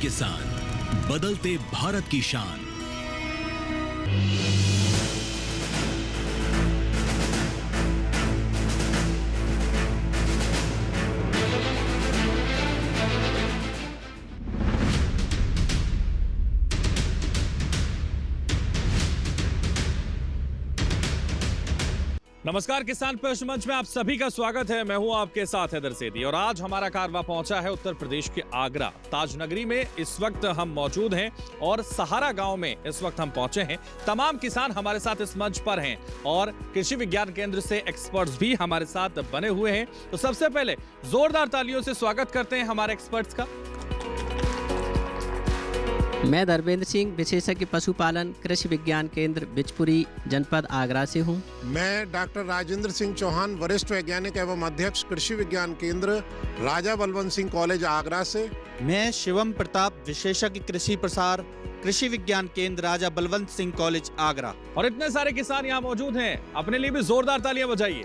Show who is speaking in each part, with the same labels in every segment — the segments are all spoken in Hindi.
Speaker 1: किसान, बदलते भारत की शान।
Speaker 2: नमस्कार, किसान पक्ष मंच में आप सभी का स्वागत है। मैं हूं आपके साथ हैदर सेठी और आज हमारा कारवां पहुंचा है उत्तर प्रदेश के आगरा ताज नगरी में। इस वक्त हम मौजूद हैं और सहारा गांव में इस वक्त हम पहुंचे हैं। तमाम किसान हमारे साथ इस मंच पर हैं और कृषि विज्ञान केंद्र से एक्सपर्ट्स भी हमारे साथ बने हुए हैं। तो सबसे पहले जोरदार तालियों से स्वागत करते हैं हमारे एक्सपर्ट्स का।
Speaker 3: मैं धर्मेंद्र सिंह, विशेषज्ञ पशुपालन, कृषि विज्ञान केंद्र बिचपुरी, जनपद आगरा से हूँ।
Speaker 4: मैं डॉक्टर राजेंद्र सिंह चौहान, वरिष्ठ वैज्ञानिक एवं अध्यक्ष कृषि विज्ञान केंद्र राजा बलवंत सिंह कॉलेज आगरा से।
Speaker 5: मैं शिवम प्रताप, विशेषज्ञ कृषि प्रसार, कृषि विज्ञान केंद्र राजा बलवंत सिंह कॉलेज आगरा।
Speaker 2: और इतने सारे किसान यहाँ मौजूद हैं, अपने लिए भी जोरदार तालियां बजाइए।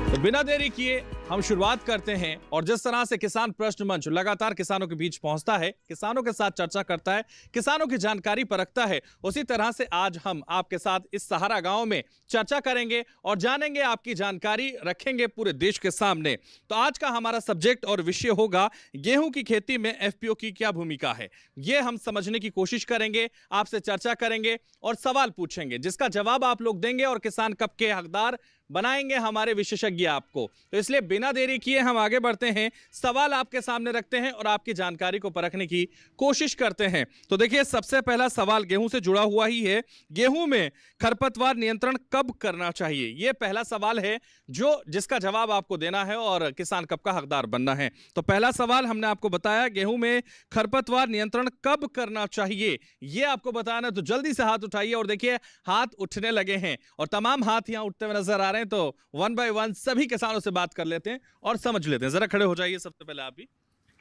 Speaker 2: तो बिना देरी किए हम शुरुआत करते हैं। और जिस तरह से किसान प्रश्न मंच लगातार किसानों के बीच पहुंचता है, किसानों के साथ चर्चा करता है, किसानों की जानकारी परखता है, उसी तरह से आज हम आपके साथ इस सहारा गांव में चर्चा करेंगे और जानेंगे, आपकी जानकारी रखेंगे पूरे देश के सामने। तो आज का हमारा सब्जेक्ट और विषय होगा गेहूं की खेती में एफपीओ की क्या भूमिका है। ये हम समझने की कोशिश करेंगे, आपसे चर्चा करेंगे और सवाल पूछेंगे, जिसका जवाब आप लोग देंगे और किसान कप के हकदार बनाएंगे हमारे विशेषज्ञ आपको। तो इसलिए बिना देरी किए हम आगे बढ़ते हैं, सवाल आपके सामने रखते हैं और आपकी जानकारी को परखने की कोशिश करते हैं। तो देखिए, सबसे पहला सवाल गेहूं से जुड़ा हुआ ही है। गेहूं में खरपतवार नियंत्रण कब करना चाहिए? यह पहला सवाल है जिसका जवाब आपको देना है और किसान कप का हकदार बनना है। तो पहला सवाल हमने आपको बताया, गेहूं में खरपतवार नियंत्रण कब करना चाहिए, यह आपको बताना है। तो जल्दी से हाथ उठाइए और देखिए हाथ उठने लगे हैं और तमाम हाथ यहां उठते हुए नजर आ रहे हैं। तो वन बाय वन सभी किसानों से बात कर लेते हैं और समझ लेते हैं। जरा खड़े हो जाइए सबसे पहले आप भी।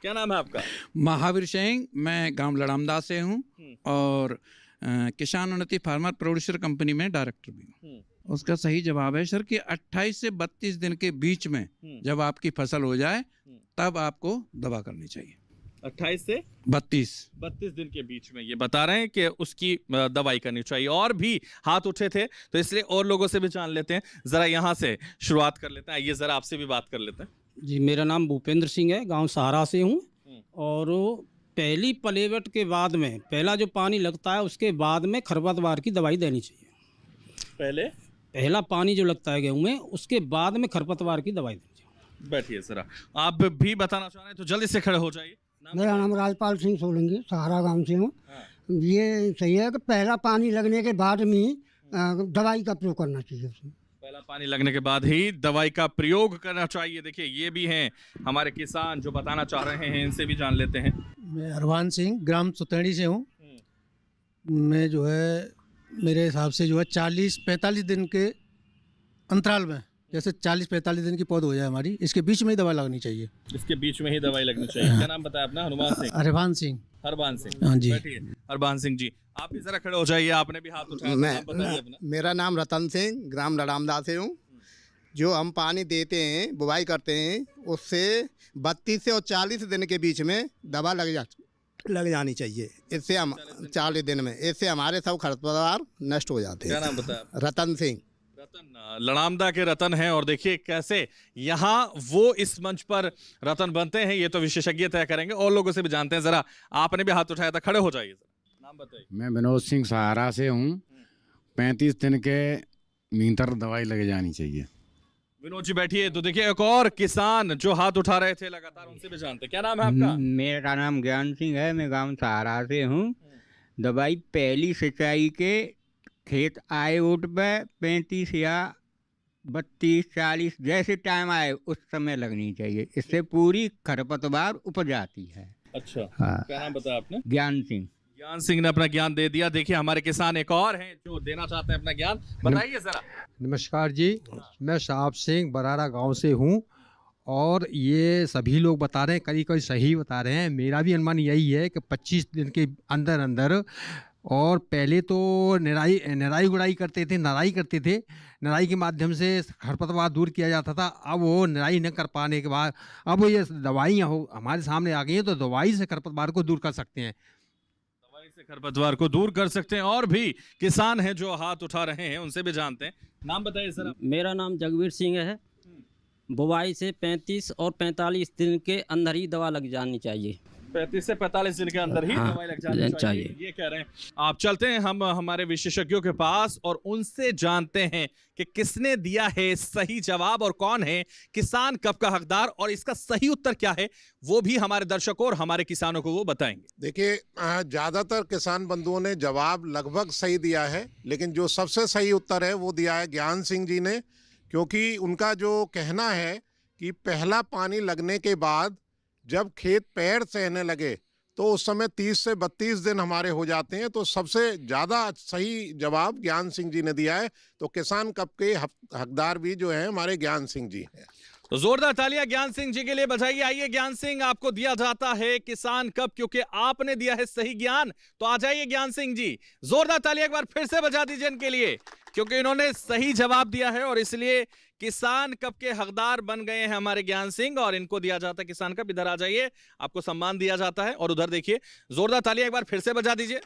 Speaker 2: क्या नाम है आपका?
Speaker 6: महावीर सिंह, मैं गांव लड़ामदा से हूं और किसान उन्नति फार्मर प्रोड्यूसर कंपनी में डायरेक्टर भी हूं। उसका सही जवाब है सर कि 28 से 32 दिन के बीच में जब आपकी फसल हो जाए तब आपको दवा करनी चाहिए।
Speaker 2: 28 से
Speaker 6: 32
Speaker 2: दिन के बीच में ये बता रहे हैं कि उसकी दवाई करनी चाहिए। और भी हाथ उठे थे तो इसलिए और लोगों से भी जान लेते हैं। जरा यहाँ से शुरुआत कर लेते हैं। आइए जरा आपसे भी बात कर लेते हैं।
Speaker 7: जी, मेरा नाम भूपेंद्र सिंह है, गांव सहारा से हूँ। और पहली पलेवट के बाद में पहला जो पानी लगता है उसके बाद में खरपतवार की दवाई देनी चाहिए। पहला पानी जो लगता है गेहूँ में, उसके बाद में खरपतवार की दवाई देनी चाहिए।
Speaker 2: बैठिए जरा, आप भी बताना चाह रहे हैं तो जल्दी से खड़े हो जाइए।
Speaker 8: मेरा नाम राजपाल सिंह सोलंकी, सहारा गांव से हूँ। ये सही है कि पहला पानी लगने के बाद में दवाई का प्रयोग करना चाहिए उसमें।
Speaker 2: पहला पानी लगने के बाद ही दवाई का प्रयोग करना चाहिए। देखिए, ये भी हैं हमारे किसान जो बताना चाह रहे हैं, इनसे भी जान लेते हैं।
Speaker 9: मैं हरवान सिंह, ग्राम सुतैणी से हूँ। मैं जो है मेरे हिसाब से जो है 40-45 दिन के अंतराल में, जैसे 40-45 दिन की पौध हो जाए हमारी, इसके बीच में ही दवा लगनी चाहिए।
Speaker 2: इसके बीच में ही दवाई लगनी चाहिए। क्या नाम बताया अपना? हनुमान सिंह।
Speaker 9: हरवान सिंह।
Speaker 2: हरवान सिंह,
Speaker 9: हाँ जी।
Speaker 2: बैठिए। हरवान सिंह जी, आप भी जरा खड़े हो जाइए, आपने भी हाथ उठाया।
Speaker 10: मेरा नाम रतन सिंह, ग्राम लड़ामदा से हूँ। जो हम पानी देते हैं, बुवाई करते हैं, उससे 32 से और 40 दिन के बीच में दवा लग जानी चाहिए। इससे हम 40 दिन में, इससे हमारे सब खरपतवार नष्ट हो जाते हैं।
Speaker 2: क्या नाम बताया?
Speaker 10: रतन सिंह।
Speaker 2: रतन, लड़ामदा के रतन हैं। और देखिए कैसे यहाँ वो इस मंच पर रतन बनते हैं, ये तो विशेषज्ञ तय करेंगे। और लोगों से भी जानते हैं। जरा आपने भी हाथ उठाया था, खड़े हो जाइए, नाम बताइए।
Speaker 6: मैं विनोद सिंह, सहारा से हूँ। 35 दिन के भीतर दवाई लग जानी चाहिए।
Speaker 2: विनोद जी बैठिए। तो देखिए एक और किसान जो हाथ उठा रहे थे लगातार, उनसे भी जानते हैं। क्या नाम है आपका?
Speaker 11: मेरा नाम ज्ञान सिंह है, मैं गांव सहारा से हूँ। दवाई पहली सिंचाई के खेत आए उठ पे 35 या 32-40 जैसे टाइम आए उस समय लगनी चाहिए। इससे पूरी खरपतवार उपज जाती है।
Speaker 2: अच्छा,
Speaker 11: हाँ।
Speaker 2: क्या नाम बताया आपने?
Speaker 11: ज्ञान सिंह।
Speaker 2: ज्ञान सिंह ने अपना ज्ञान दे दिया। देखिए हमारे किसान एक और हैं जो देना चाहते हैं अपना ज्ञान, बताइए जरा।
Speaker 12: नमस्कार जी, मैं शाहब सिंह, बरारा गांव से हूं। और ये सभी लोग बता रहे हैं, कई कई सही बता रहे हैं। मेरा भी अनुमान यही है कि 25 दिन के अंदर अंदर। और पहले तो निराई गुड़ाई करते थे, नराई करते थे, निराई के माध्यम से खरपतवार दूर किया जाता था। अब वो निराई न कर पाने के बाद अब ये दवाइयाँ हो हमारे सामने आ गई हैं, तो दवाई से खरपतवार को दूर कर सकते हैं।
Speaker 2: दवाई से खरपतवार को दूर कर सकते हैं। और भी किसान हैं जो हाथ उठा रहे हैं, उनसे भी जानते हैं। नाम बताइए सर।
Speaker 7: मेरा नाम जगवीर सिंह है। बुवाई से 35 और 45 दिन के अंदर ही दवा लग जानी चाहिए।
Speaker 2: 35 से 45 दिन के अंदर ही दवाई लग जानी चाहिए, ये कह रहे हैं आप। चलते हैं हम हमारे विशेषज्ञों के पास और उनसे जानते हैं कि किसने दिया है सही जवाब और कौन है किसान कप का हकदार, और इसका सही उत्तर क्या है वो भी हमारे दर्शकों और हमारे किसानों को वो बताएंगे।
Speaker 4: देखिए, ज्यादातर किसान बंधुओं ने जवाब लगभग सही दिया है, लेकिन जो सबसे सही उत्तर है वो दिया है ज्ञान सिंह जी ने, क्योंकि उनका जो कहना है कि पहला पानी लगने के बाद जब खेत पैर सहने लगे तो उस समय 30 से 32 दिन हमारे हो जाते हैं। तो सबसे ज़्यादा सही जवाब ज्ञान सिंह जी ने दिया है। तो किसान कप के हकदार भी जो है हमारे ज्ञान सिंह जी हैं।
Speaker 2: तो जोरदार तालियां ज्ञान सिंह जी के लिए बजाइए। आइए ज्ञान सिंह, आपको दिया जाता है किसान कप क्योंकि आपने दिया है सही ज्ञान। तो आ जाइए ज्ञान सिंह जी, जोरदार तालियां एक बार फिर से बजा दीजिए इनके लिए, क्योंकि इन्होंने सही जवाब दिया है और इसलिए किसान कप के हकदार बन गए हैं हमारे ज्ञान सिंह, और इनको दिया जाता है किसान कप। इधर आ जाइए, आपको सम्मान दिया जाता है। और उधर देखिए, जोरदार तालियां एक बार फिर से बजा दीजिए।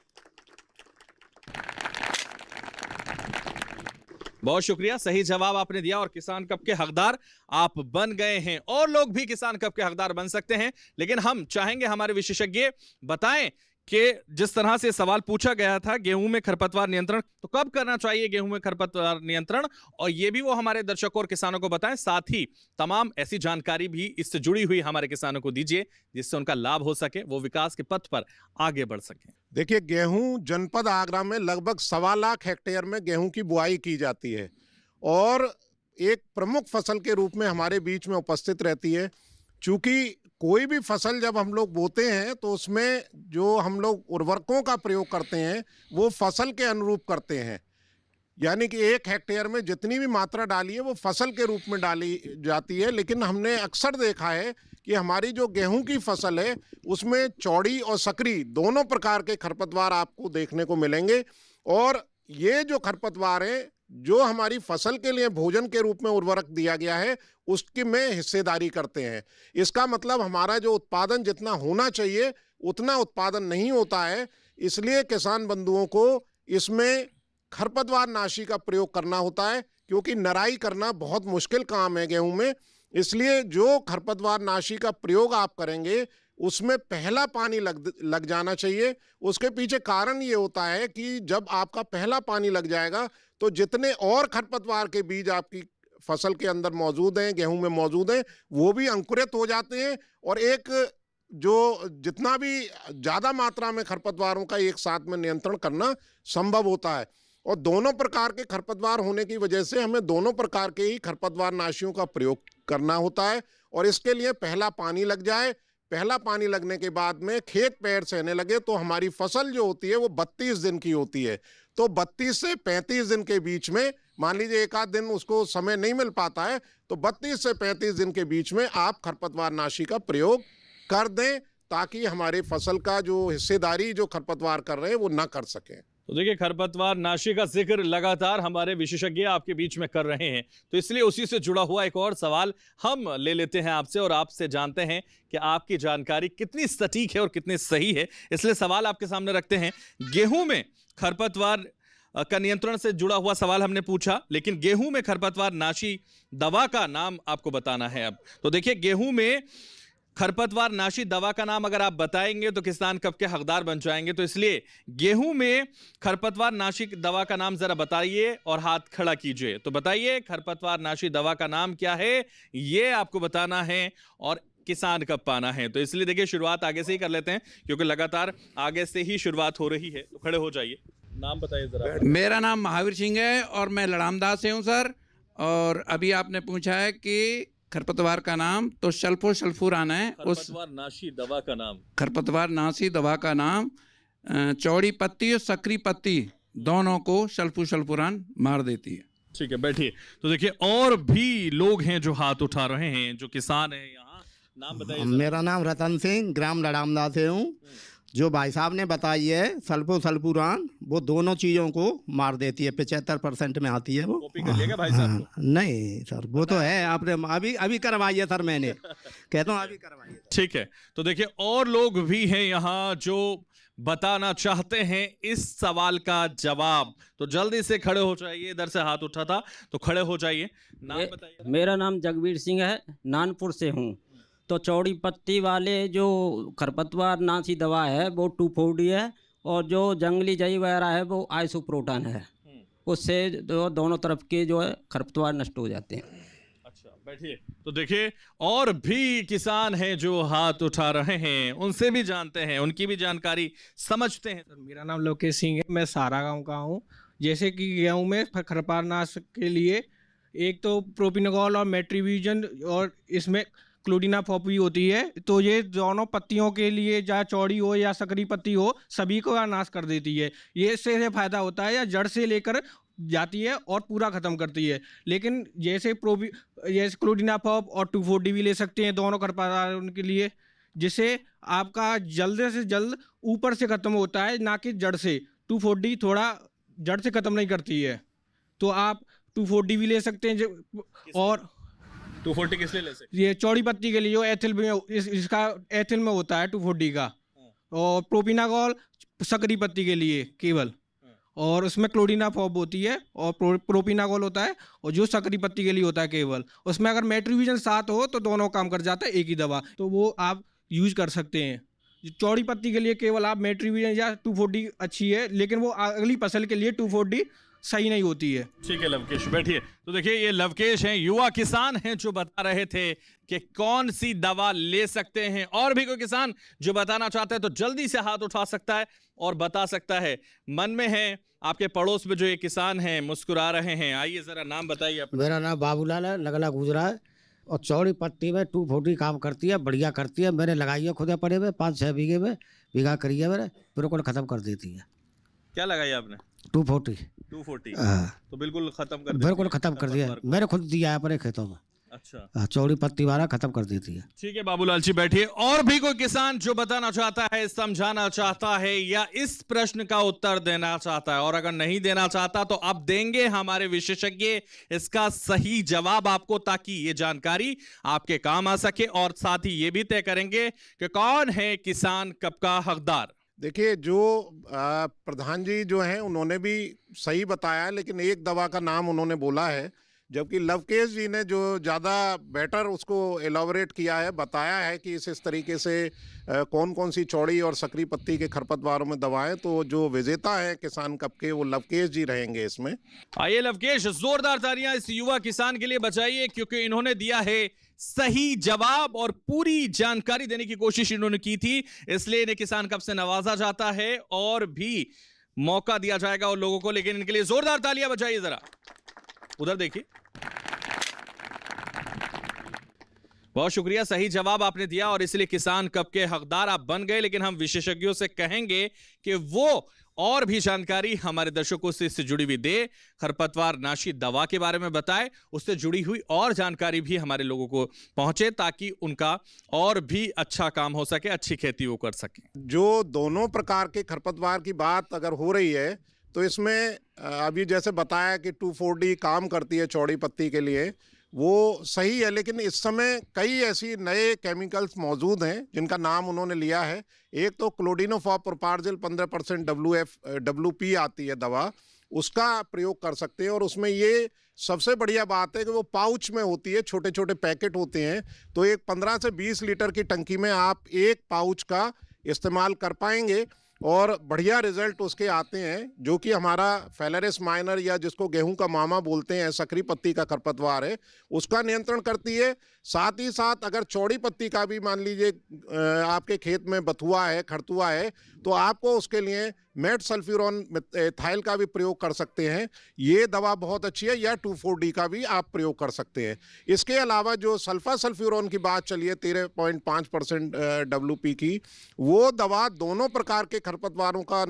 Speaker 2: बहुत शुक्रिया, सही जवाब आपने दिया और किसान कप के हकदार आप बन गए हैं। और लोग भी किसान कप के हकदार बन सकते हैं, लेकिन हम चाहेंगे हमारे विशेषज्ञ बताएं कि जिस तरह से सवाल पूछा गया था गेहूं में खरपतवार नियंत्रण, तो कब करना चाहिए गेहूं में खरपतवार नियंत्रण, और ये भी वो हमारे दर्शकों और किसानों को बताएं। साथ ही तमाम ऐसी जानकारी भी इससे जुड़ी हुई हमारे किसानों को दीजिए जिससे उनका लाभ हो सके, वो विकास के पथ पर आगे बढ़ सके।
Speaker 4: देखिए, गेहूं जनपद आगरा में लगभग 1.25 लाख हेक्टेयर में गेहूं की बुआई की जाती है और एक प्रमुख फसल के रूप में हमारे बीच में उपस्थित रहती है। चूंकि कोई भी फसल जब हम लोग बोते हैं तो उसमें जो हम लोग उर्वरकों का प्रयोग करते हैं वो फसल के अनुरूप करते हैं, यानी कि 1 हेक्टेयर में जितनी भी मात्रा डाली है वो फसल के रूप में डाली जाती है। लेकिन हमने अक्सर देखा है कि हमारी जो गेहूं की फसल है उसमें चौड़ी और सकरी दोनों प्रकार के खरपतवार आपको देखने को मिलेंगे, और ये जो खरपतवार है जो हमारी फसल के लिए भोजन के रूप में उर्वरक दिया गया है उसकी में हिस्सेदारी करते हैं। इसका मतलब हमारा जो उत्पादन जितना होना चाहिए उतना उत्पादन नहीं होता है। इसलिए किसान बंधुओं को इसमें खरपतवार नाशी का प्रयोग करना होता है, क्योंकि नराई करना बहुत मुश्किल काम है गेहूं में। इसलिए जो खरपतवार नाशी का प्रयोग आप करेंगे उसमें पहला पानी लग जाना चाहिए। उसके पीछे कारण ये होता है कि जब आपका पहला पानी लग जाएगा तो जितने और खरपतवार के बीज आपकी फसल के अंदर मौजूद हैं, गेहूं में मौजूद हैं, वो भी अंकुरित हो जाते हैं और एक जो जितना भी ज़्यादा मात्रा में खरपतवारों का एक साथ में नियंत्रण करना संभव होता है। और दोनों प्रकार के खरपतवार होने की वजह से हमें दोनों प्रकार के ही खरपतवार नाशियों का प्रयोग करना होता है। और इसके लिए पहला पानी लग जाए, पहला पानी लगने के बाद में खेत पैर सहने लगे तो हमारी फसल जो होती है वो 32 दिन की होती है। तो 32 से 35 दिन के बीच में, मान लीजिए एक आध दिन उसको समय नहीं मिल पाता है, तो 32 से 35 दिन के बीच में आप खरपतवार नाशी का प्रयोग कर दें, ताकि हमारे फसल का जो हिस्सेदारी जो खरपतवार कर रहे हैं वो ना कर सकें।
Speaker 2: तो देखिए, खरपतवार नाशी का जिक्र लगातार हमारे विशेषज्ञ आपके बीच में कर रहे हैं, तो इसलिए उसी से जुड़ा हुआ एक और सवाल हम ले लेते हैं आपसे और आपसे जानते हैं कि आपकी जानकारी कितनी सटीक है और कितनी सही है। इसलिए सवाल आपके सामने रखते हैं। गेहूं में खरपतवार का नियंत्रण से जुड़ा हुआ सवाल हमने पूछा, लेकिन गेहूं में खरपतवार नाशी दवा का नाम आपको बताना है। अब तो देखिए, गेहूं में खरपतवार नाशी दवा का नाम अगर आप बताएंगे तो किसान कप के हकदार बन जाएंगे। तो इसलिए गेहूं में खरपतवार नाशी दवा का नाम जरा बताइए और हाथ खड़ा कीजिए। तो बताइए, खरपतवार नाशी दवा का नाम क्या है, ये आपको बताना है और किसान कप पाना है। तो इसलिए देखिए, शुरुआत आगे से ही कर लेते हैं क्योंकि लगातार आगे से ही शुरुआत हो रही है। तो खड़े हो जाइए, नाम बताइए जरा।
Speaker 6: मेरा नाम महावीर सिंह है और मैं लड़ामदा से हूँ सर। और अभी आपने पूछा है कि खरपतवार का नाम, तो सल्फोसल्फुरान है।
Speaker 2: खरपतवार नाशी दवा का नाम,
Speaker 6: खरपतवार नाशी दवा का नाम चौड़ी पत्ती और सकरी पत्ती दोनों को सल्फोसल्फुरान मार देती है।
Speaker 2: ठीक है, बैठिए। तो देखिए, और भी लोग हैं जो हाथ उठा रहे हैं, जो किसान हैं यहाँ। नाम बताइए।
Speaker 10: मेरा नाम रतन सिंह, ग्राम लड़ामदा से हूँ। जो भाई साहब ने बताई है सल्फोसल्फूरान, वो दोनों चीज़ों को मार देती है, 75% में आती है वो।
Speaker 2: कॉपी कर लिएगा भाई साहब को?
Speaker 10: नहीं सर, वो तो है, आपने अभी अभी करवाई है सर, मैंने कहता हूँ अभी करवाई है।
Speaker 2: ठीक है, तो देखिए और लोग भी हैं यहाँ जो बताना चाहते हैं इस सवाल का जवाब, तो जल्दी से खड़े हो जाइए। इधर से हाथ उठा था तो खड़े हो जाइए। नाम बताइए।
Speaker 7: मेरा नाम जगबीर सिंह है, नानपुर से हूँ। तो चौड़ी पत्ती वाले जो खरपतवार नाशी दवा है वो 2,4-D है, और जो जंगली जई वगैरह है वो आइसोप्रोटन है। उससे दोनों तरफ के जो है खरपतवार नष्ट हो जाते हैं।
Speaker 2: अच्छा, बैठिए। तो देखिए और भी किसान हैं जो हाथ उठा रहे हैं, उनसे भी जानते हैं, उनकी भी जानकारी समझते हैं।
Speaker 13: मेरा नाम लोकेश सिंह है, मैं सारा गांव का हूँ। जैसे कि गेहूं में खरपतवार नाश के लिए एक तो प्रोपिनोगॉल और मेट्रीब्यूजन और इसमें क्लोडिनाफॉप भी होती है, तो ये दोनों पत्तियों के लिए चाहे चौड़ी हो या सकरी पत्ती हो सभी को नाश कर देती है। ये इससे फायदा होता है, या जड़ से लेकर जाती है और पूरा ख़त्म करती है। लेकिन जैसे क्लोडिनाफॉप और 2,4-D भी ले सकते हैं दोनों खरपतवार उनके लिए, जिससे आपका जल्द से जल्द ऊपर से ख़त्म होता है, ना कि जड़ से। 2,4-D थोड़ा जड़ से ख़त्म नहीं करती है, तो आप 2,4-D भी ले सकते हैं। और
Speaker 2: 2,4-D किस लिए ले सकते?
Speaker 13: ये चौड़ी पत्ती के लिए एथिल में इसका एथिल में होता है 2,4-D का, और प्रोपिनागॉल सकरी पत्ती के लिए केवल, और उसमें क्लोडिनाफॉप होती है और प्रोपिनागॉल होता है, और जो सकरी पत्ती के लिए होता है केवल। उसमें अगर मेट्रीब्यूजन साथ हो तो दोनों काम कर जाता है एक ही दवा, तो वो आप यूज कर सकते हैं। चौड़ी पत्ती के लिए केवल आप मेट्रीब्यूजन या 2,4-D अच्छी है, लेकिन वो अगली फसल के लिए 2,4-D सही नहीं होती है।
Speaker 2: ठीक है लवकेश, बैठिए। तो देखिए ये लवकेश हैं, युवा किसान हैं, जो बता रहे थे कि कौन सी दवा ले सकते हैं। और भी कोई किसान जो बताना चाहते हैं तो जल्दी से हाथ उठा सकता है और बता सकता है। मन में है आपके पड़ोस में जो ये किसान हैं, मुस्कुरा रहे हैं, आइए जरा नाम बताइए अपना।
Speaker 14: मेरा नाम बाबूलाल है, लगला गुजरा है, और चौड़ी पत्ती में 2,4-D काम करती है, बढ़िया करती है। मैंने लगाई है खुदे पड़े में 5-6 बीघे में, बीघा करी है मैंने, बिल्कुल खत्म कर देती है।
Speaker 2: क्या लगाई आपने?
Speaker 14: 2,4-D।
Speaker 2: 2,4-D,
Speaker 14: हाँ,
Speaker 2: तो बिल्कुल खत्म कर देती
Speaker 14: बिल्कुल
Speaker 2: है
Speaker 14: खत्म कर दिया, मैंने खुद दिया है अपने खेतों में।
Speaker 2: अच्छा,
Speaker 14: चौड़ी पत्ती वाला खत्म कर देती है।
Speaker 2: ठीक है बाबूलाल जी, बैठिए। और भी कोई किसान जो बताना चाहता है, समझाना चाहता है, या इस प्रश्न का उत्तर देना चाहता है, और अगर नहीं देना चाहता तो अब देंगे हमारे विशेषज्ञ इसका सही जवाब आपको, ताकि ये जानकारी आपके काम आ सके, और साथ ही ये भी तय करेंगे कि कौन है किसान कब का हकदार।
Speaker 4: देखिए जो प्रधान जी जो हैं उन्होंने भी सही बताया, लेकिन एक दवा का नाम उन्होंने बोला है, जबकि लवकेश जी ने जो ज़्यादा बेटर उसको एलाबोरेट किया है, बताया है कि इस तरीके से कौन कौन सी चौड़ी और सकरी पत्ती के खरपतवारों में दवाएं, तो जो विजेता है किसान कप के वो लवकेश जी रहेंगे इसमें।
Speaker 2: आइए लवकेश, जोरदार तालियां इस युवा किसान के लिए बजाइए, क्योंकि इन्होंने दिया है सही जवाब और पूरी जानकारी देने की कोशिश इन्होंने की थी, इसलिए इन्हें किसान कप से नवाजा जाता है और भी मौका दिया जाएगा उन लोगों को। लेकिन इनके लिए जोरदार तालियां बजाइए जरा, उधर देखिए। बहुत शुक्रिया, सही जवाब आपने दिया और इसलिए किसान कप के हकदार आप बन गए। लेकिन हम विशेषज्ञों से कहेंगे कि वो और भी जानकारी हमारे दर्शकों से इससे जुड़ी हुई दे, खरपतवार नाशी दवा के बारे में बताए, उससे जुड़ी हुई और जानकारी भी हमारे लोगों को पहुंचे, ताकि उनका और भी अच्छा काम हो सके, अच्छी खेती वो कर सके।
Speaker 4: जो दोनों प्रकार के खरपतवार की बात अगर हो रही है, तो इसमें अभी जैसे बताया कि 2,4-D काम करती है चौड़ी पत्ती के लिए, वो सही है। लेकिन इस समय कई ऐसी नए केमिकल्स मौजूद हैं जिनका नाम उन्होंने लिया है। एक तो क्लोडिनोफॉप प्रोपार्जिल 15% WP आती है दवा, उसका प्रयोग कर सकते हैं। और उसमें ये सबसे बढ़िया बात है कि वो पाउच में होती है, छोटे छोटे पैकेट होते हैं, तो एक 15 से 20 लीटर की टंकी में आप एक पाउच का इस्तेमाल कर पाएंगे और बढ़िया रिजल्ट उसके आते हैं। जो कि हमारा फेलरिस माइनर या जिसको गेहूं का मामा बोलते हैं, सकरी पत्ती का खरपतवार है, उसका नियंत्रण करती है। साथ ही साथ अगर चौड़ी पत्ती का भी मान लीजिए आपके खेत में बथुआ है, खरतुआ है, तो आपको उसके लिए मेट सल्फ्यूरॉन एथाइल का भी प्रयोग कर सकते हैं। ये दवा बहुत अच्छी है, या 2,4-D का भी आप प्रयोग कर सकते हैं। इसके अलावा जो सल्फा सल्फ्यूरॉन की बात चली है 13.5% WP की, वो दवा दोनों प्रकार के खरपतवारों का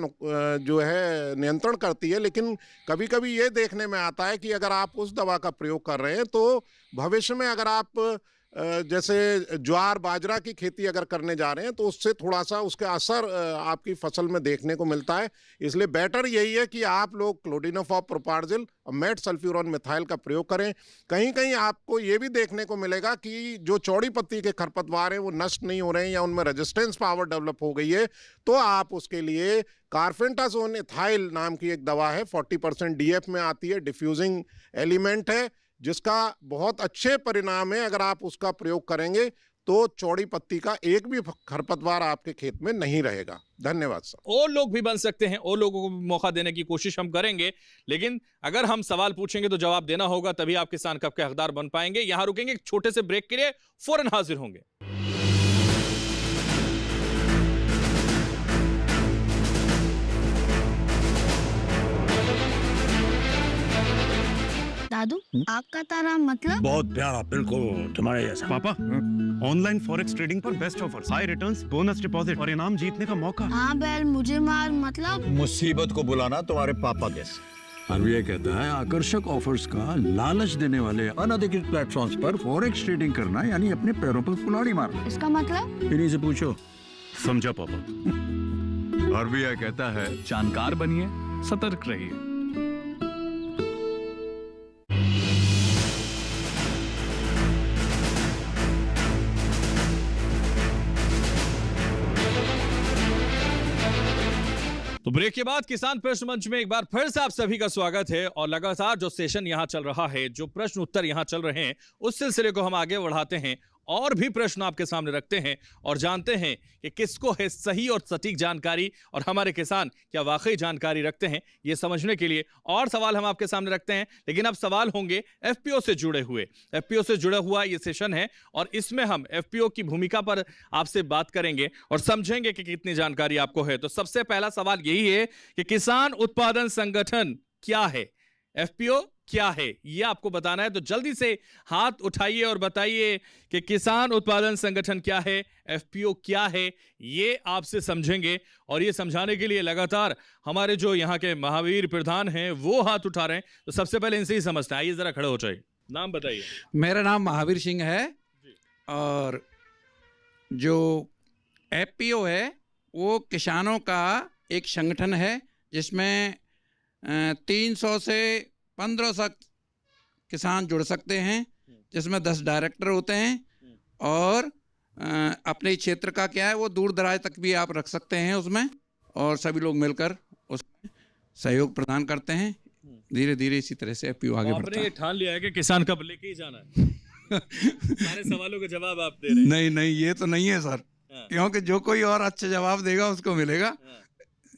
Speaker 4: जो है नियंत्रण करती है। लेकिन कभी कभी ये देखने में आता है कि अगर आप उस दवा का प्रयोग कर रहे हैं तो भविष्य में अगर आप जैसे ज्वार बाजरा की खेती अगर करने जा रहे हैं तो उससे थोड़ा सा उसका असर आपकी फसल में देखने को मिलता है। इसलिए बेटर यही है कि आप लोग क्लोडिनोफॉप प्रोपार्जिल और मेट सल्फ्यूरॉन मिथाइल का प्रयोग करें। कहीं कहीं आपको ये भी देखने को मिलेगा कि जो चौड़ी पत्ती के खरपतवार हैं वो नष्ट नहीं हो रहे हैं या उनमें रेजिस्टेंस पावर डेवलप हो गई है, तो आप उसके लिए कार्फेंटाजोन इथाइल नाम की एक दवा है, 40% डीएफ में आती है, डिफ्यूजिंग एलिमेंट है, जिसका बहुत अच्छे परिणाम है। अगर आप उसका प्रयोग करेंगे तो चौड़ी पत्ती का एक भी खरपतवार आपके खेत में नहीं रहेगा। धन्यवाद सर।
Speaker 2: और लोग भी बन सकते हैं, और लोगों को भी मौका देने की कोशिश हम करेंगे, लेकिन अगर हम सवाल पूछेंगे तो जवाब देना होगा, तभी आप किसान कप के हकदार बन पाएंगे। यहां रुकेंगे एक छोटे से ब्रेक के लिए, फौरन हाजिर होंगे।
Speaker 15: दादू, आग का तारा मतलब?
Speaker 1: बहुत प्यारा, बिल्कुल तुम्हारे जैसा।
Speaker 16: पापा, ऑनलाइन फॉरेक्स ट्रेडिंग पर best offers, high returns, bonus deposit और इनाम जीतने का मौका।
Speaker 15: हाँ बैल, मुझे मार मतलब?
Speaker 1: मुसीबत को बुलाना तुम्हारे पापा जैसे। आरबीआई कहता है आकर्षक ऑफर्स का लालच देने वाले अनधिकृत प्लेटफॉर्म्स पर फॉरेक्स ट्रेडिंग करना यानी अपने पैरों पर कुल्हाड़ी मारना।
Speaker 15: इसका मतलब?
Speaker 1: इन्हीं से पूछो।
Speaker 16: समझा पापा। आरबीआई कहता है जानकार बनिए, सतर्क रहिए।
Speaker 2: तो ब्रेक के बाद किसान प्रश्न मंच में एक बार फिर से आप सभी का स्वागत है। और लगातार जो सेशन यहां चल रहा है, जो प्रश्न उत्तर यहां चल रहे हैं, उस सिलसिले को हम आगे बढ़ाते हैं और भी प्रश्न आपके सामने रखते हैं और जानते हैं कि किसको है सही और सटीक जानकारी और हमारे किसान क्या वाकई जानकारी रखते हैं, ये समझने के लिए और सवाल हम आपके सामने रखते हैं। लेकिन अब सवाल होंगे एफपीओ से जुड़े हुए। एफपीओ से जुड़ा हुआ ये सेशन है और इसमें हम एफपीओ की भूमिका पर आपसे बात करेंगे और समझेंगे कि कितनी जानकारी आपको है। तो सबसे पहला सवाल यही है कि किसान उत्पादन संगठन क्या है, एफपीओ क्या है, ये आपको बताना है। तो जल्दी से हाथ उठाइए और बताइए कि किसान उत्पादन संगठन क्या है, एफपीओ क्या है, ये आपसे समझेंगे। और ये समझाने के लिए लगातार हमारे जो यहाँ के महावीर प्रधान हैं वो हाथ उठा रहे हैं। तो सबसे पहले इनसे ही समझते हैं। आइए जरा खड़े हो जाइए, नाम बताइए।
Speaker 6: मेरा नाम महावीर सिंह है और जो एफपीओ है वो किसानों का एक संगठन है जिसमें 300 से 1500 किसान जुड़ सकते हैं, जिसमें 10 डायरेक्टर होते हैं और अपने क्षेत्र का क्या है वो दूर दराज तक भी आप रख सकते हैं उसमें, और सभी लोग मिलकर उसमें सहयोग प्रदान करते हैं। धीरे धीरे इसी तरह से एफपीओ आगे बढ़ता है।
Speaker 2: आपने ठान लिया है कि किसान कब लेके ही जाना है। सारे सवालों के जवाब आप दे रहे हैं।
Speaker 6: नहीं नहीं, ये तो नहीं है सर, क्योंकि जो कोई और अच्छा जवाब देगा उसको मिलेगा,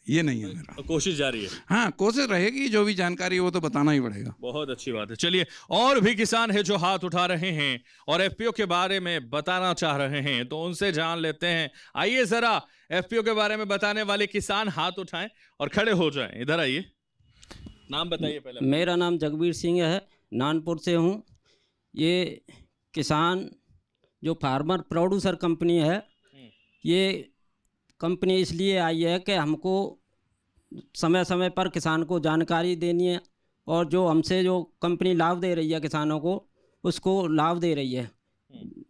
Speaker 6: ये नहीं है मेरा।
Speaker 2: तो कोशिश जारी है।
Speaker 6: हाँ, कोशिश रहेगी, जो भी जानकारी वो तो बताना ही पड़ेगा।
Speaker 2: बहुत अच्छी बात है। चलिए, और भी किसान है जो हाथ उठा रहे हैं और एफपीओ के बारे में बताना चाह रहे हैं, तो उनसे जान लेते हैं। आइए जरा एफपीओ के बारे में बताने वाले किसान हाथ उठाएं और खड़े हो जाएं। इधर आइए, नाम बताइए पहले।
Speaker 3: मेरा नाम जगबीर सिंह है, नानपुर से हूँ। ये किसान जो फार्मर प्रोड्यूसर कंपनी है, ये कंपनी इसलिए आई है कि हमको समय समय पर किसान को जानकारी देनी है और जो हमसे जो कंपनी लाभ दे रही है किसानों को, उसको लाभ दे रही है।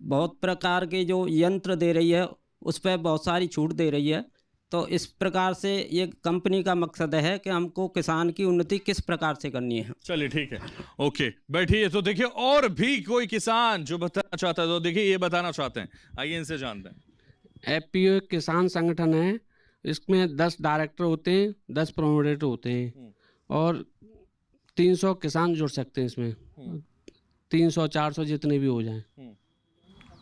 Speaker 3: बहुत प्रकार के जो यंत्र दे रही है उस पर बहुत सारी छूट दे रही है। तो इस प्रकार से ये कंपनी का मकसद है कि हमको किसान की उन्नति किस प्रकार से करनी है।
Speaker 2: चलिए ठीक है, ओके, बैठिए। तो देखिए, और भी कोई किसान जो बताना चाहता है तो देखिए ये बताना चाहते हैं, आइए इनसे जानते हैं।
Speaker 13: एफपीओ एक किसान संगठन है, इसमें 10 डायरेक्टर होते हैं, 10 प्रोमोटर होते हैं और 300 किसान जुड़ सकते हैं इसमें, 300-400 जितने भी हो जाएं।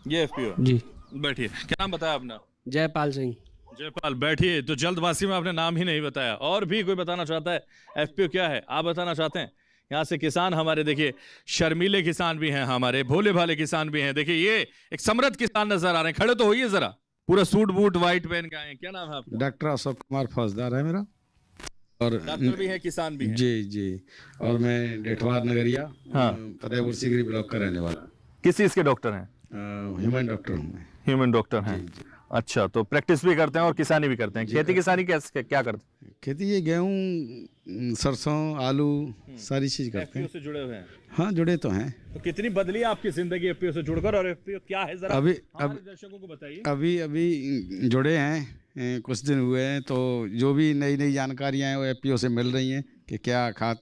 Speaker 2: ये एफपीओ
Speaker 13: जी।
Speaker 2: बैठिए, क्या नाम बताया आपने?
Speaker 13: जयपाल सिंह।
Speaker 2: जयपाल, बैठिए। तो जल्दबाजी में आपने नाम ही नहीं बताया। और भी कोई बताना चाहता है एफपीओ क्या है, आप बताना चाहते हैं? यहाँ से किसान हमारे देखिए शर्मीले किसान भी हैं, हमारे भोले भाले किसान भी हैं। देखिए ये एक समृद्ध किसान नजर आ रहे हैं, खड़े तो होइए जरा। पूरा सूट बूट व्हाइट पहन के आए, क्या नाम है आपका?
Speaker 17: डॉक्टर अशोक कुमार फौजदार है मेरा, और
Speaker 2: डॉक्टर भी है, किसान भी है।
Speaker 17: जी जी। और मैं डेठवार नगरिया,
Speaker 2: हाँ,
Speaker 17: फतेहपुर सीकरी ब्लॉक का रहने वाला।
Speaker 2: किस चीज के डॉक्टर हैं?
Speaker 17: ह्यूमन डॉक्टर हूँ मैं।
Speaker 2: ह्यूमन डॉक्टर हैं। अच्छा, तो प्रैक्टिस भी करते हैं और किसानी भी करते हैं। खेती किसानी कैसे क्या करते हैं?
Speaker 17: खेती ये गेहूँ, सरसों, आलू सारी चीज़ करते हैं।
Speaker 2: एफपीओ से जुड़े हुए हैं?
Speaker 17: हाँ, जुड़े तो हैं।
Speaker 2: तो कितनी बदली है आपकी जिंदगी एफपीओ से जुड़कर, और एफपीओ क्या है जरा हमारे दर्शकों को बताइए।
Speaker 17: अभी जुड़े हैं, कुछ दिन हुए हैं, तो जो भी नई नई जानकारियाँ हैं वो एफपीओ से मिल रही हैं कि क्या खाद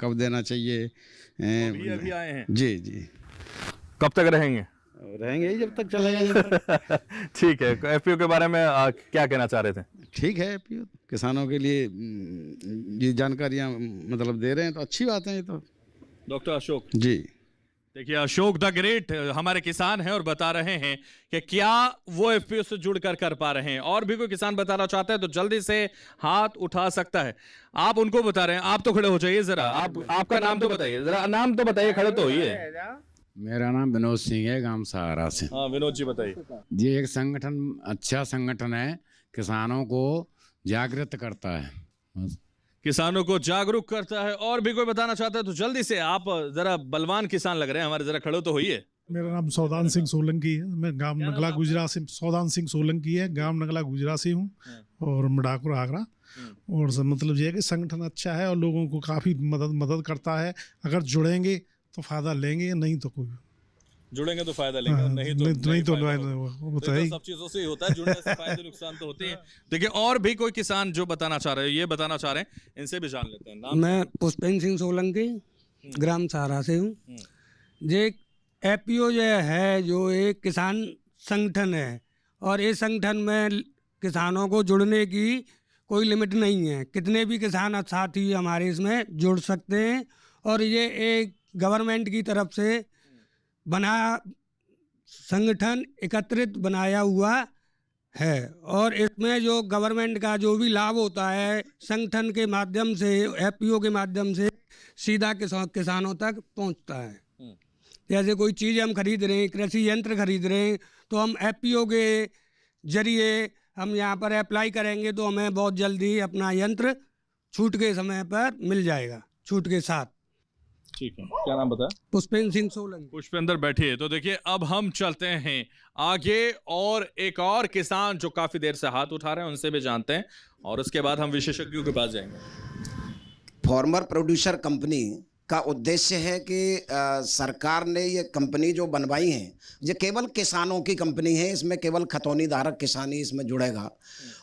Speaker 17: कब देना चाहिए।
Speaker 2: अभी आए हैं?
Speaker 17: जी जी।
Speaker 2: कब तक रहेंगे?
Speaker 17: रहेंगे ही जब तक चलेगा।
Speaker 2: ठीक है, एफपीओ के बारे में क्या कहना चाह रहे थे?
Speaker 17: ठीक है, एफपीओ किसानों के लिए ये जानकारियाँ मतलब दे रहे हैं तो अच्छी बात है ये तो।
Speaker 2: डॉक्टर अशोक
Speaker 17: जी,
Speaker 2: देखिए, अशोक द ग्रेट हमारे किसान हैं और बता रहे हैं कि क्या वो एफपीओ से जुड़कर कर पा रहे हैं। और भी कोई किसान बताना चाहता है तो जल्दी से हाथ उठा सकता है। आप उनको बता रहे हैं, आप तो खड़े हो जाइए जरा, आपका नाम तो बताइए, जरा नाम तो बताइए, खड़े तो होइए।
Speaker 18: मेरा नाम विनोद सिंह है, गांव सहारा से।
Speaker 2: हाँ विनोद जी बताइए।
Speaker 18: ये एक संगठन, अच्छा संगठन है, किसानों को जागृत करता है,
Speaker 2: किसानों को जागरूक करता है। और भी कोई बताना चाहता है तो जल्दी से, आप जरा बलवान किसान लग रहे हैं हमारे, जरा खड़े तो होइए।
Speaker 19: मेरा नाम सौदान सिंह सोलंकी है, मैं गांव नगला गुजरात से, सौदान सिंह सोलंकी है, गांव नगला गुजरात से हूँ और मडाकुर आगरा। और मतलब ये है कि संगठन अच्छा है और लोगों को काफ़ी मदद करता है। अगर जुड़ेंगे तो फायदा लेंगे, नहीं तो कोई
Speaker 2: जुड़ेंगे तो फायदा लेंगे, नहीं तो
Speaker 19: सब
Speaker 2: चीजों से ही होता है, जुड़ने से फायदे नुकसान तो होते हैं। देखिए, और भी कोई किसान जो बताना चाह रहे हैं, ये बताना चाह रहे हैं, इनसे भी जान लेते हैं। नाम?
Speaker 7: मैं पुष्पेंद्र सिंह सोलंकी, ग्राम सहारा से हूँ। ये एफपीओ जो है, जो एक किसान संगठन है, और इस संगठन में किसानों को जुड़ने की कोई लिमिट नहीं है। कितने भी किसान साथी हमारे इसमें जुड़ सकते हैं। और ये एक गवर्नमेंट की तरफ से बना संगठन, एकत्रित बनाया हुआ है। और इसमें जो गवर्नमेंट का जो भी लाभ होता है संगठन के माध्यम से, एफपीओ के माध्यम से सीधा किसानों तक पहुंचता है। जैसे कोई चीज़ हम खरीद रहे हैं, कृषि यंत्र खरीद रहे हैं, तो हम एफपीओ के जरिए हम यहाँ पर अप्लाई करेंगे तो हमें बहुत जल्दी अपना यंत्र छूट के समय पर मिल जाएगा, छूट के साथ।
Speaker 2: ठीक है, क्या नाम बताया?
Speaker 7: पुष्पेंद्र सिंह सोलंकी।
Speaker 2: पुष्पेंद्र बैठिए। तो देखिए, अब हम चलते हैं आगे, और एक और किसान जो काफी देर से हाथ उठा रहे हैं उनसे भी जानते हैं, और उसके बाद हम विशेषज्ञों के पास जाएंगे।
Speaker 20: फार्मर प्रोड्यूसर कंपनी का उद्देश्य है कि सरकार ने ये कंपनी जो बनवाई है, ये केवल किसानों की कंपनी है। इसमें केवल खतौनी धारक किसान ही इसमें जुड़ेगा।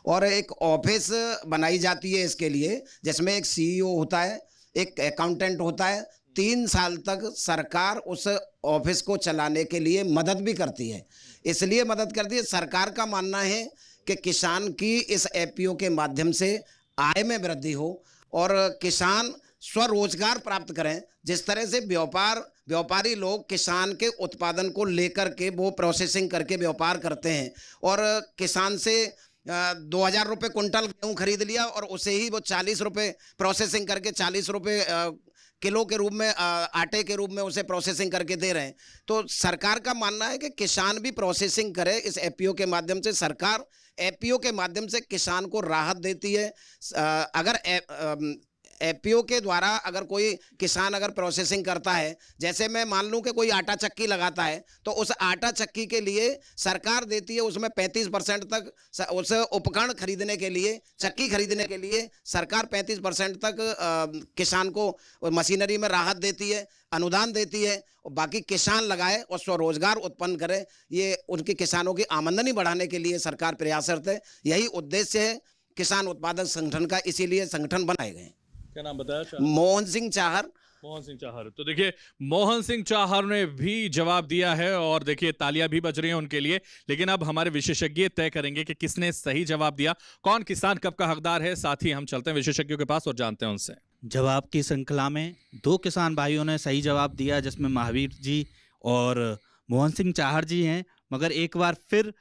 Speaker 20: और एक ऑफिस बनाई जाती है इसके लिए, जिसमें एक सीईओ होता है, एक अकाउंटेंट होता है। 3 साल तक सरकार उस ऑफिस को चलाने के लिए मदद भी करती है। इसलिए मदद करती है, सरकार का मानना है कि किसान की इस एफपीओ के माध्यम से आय में वृद्धि हो और किसान स्वरोजगार प्राप्त करें। जिस तरह से व्यापारी लोग किसान के उत्पादन को लेकर के वो प्रोसेसिंग करके व्यापार करते हैं, और किसान से 2000 रुपये कुंटल गेहूँ खरीद लिया और उसे ही वो 40 रुपये प्रोसेसिंग करके 40 रुपये किलो के रूप में, आटे के रूप में उसे प्रोसेसिंग करके दे रहे हैं। तो सरकार का मानना है कि किसान भी प्रोसेसिंग करे इस एफपीओ के माध्यम से। सरकार एफपीओ के माध्यम से किसान को राहत देती है। अगर एफपीओ के द्वारा अगर कोई किसान अगर प्रोसेसिंग करता है, जैसे मैं मान लूं कि कोई आटा चक्की लगाता है, तो उस आटा चक्की के लिए सरकार देती है उसमें 35% तक, उस उपकरण खरीदने के लिए, चक्की खरीदने के लिए सरकार 35% तक किसान को मशीनरी में राहत देती है, अनुदान देती है। और बाकी किसान लगाए और स्वरोजगार उत्पन्न करे। ये उनके किसानों की आमदनी बढ़ाने के लिए सरकार प्रयासरत है। यही उद्देश्य है किसान उत्पादक संगठन का, इसीलिए संगठन बनाए गए।
Speaker 2: क्या नाम बताया?
Speaker 20: मोहन सिंह चाहर।
Speaker 2: मोहन सिंह चाहर। तो देखिए, मोहन सिंह चाहर ने भी जवाब दिया है, और देखिए तालियां भी बज रही हैं उनके लिए। लेकिन अब हमारे विशेषज्ञ तय करेंगे कि किसने सही जवाब दिया, कौन किसान कब का हकदार है। साथ ही हम चलते हैं विशेषज्ञों के पास और जानते हैं उनसे।
Speaker 5: जवाब की श्रृंखला में 2 किसान भाइयों ने सही जवाब दिया, जिसमें महावीर जी और मोहन सिंह चाहर जी हैं। मगर एक बार फिर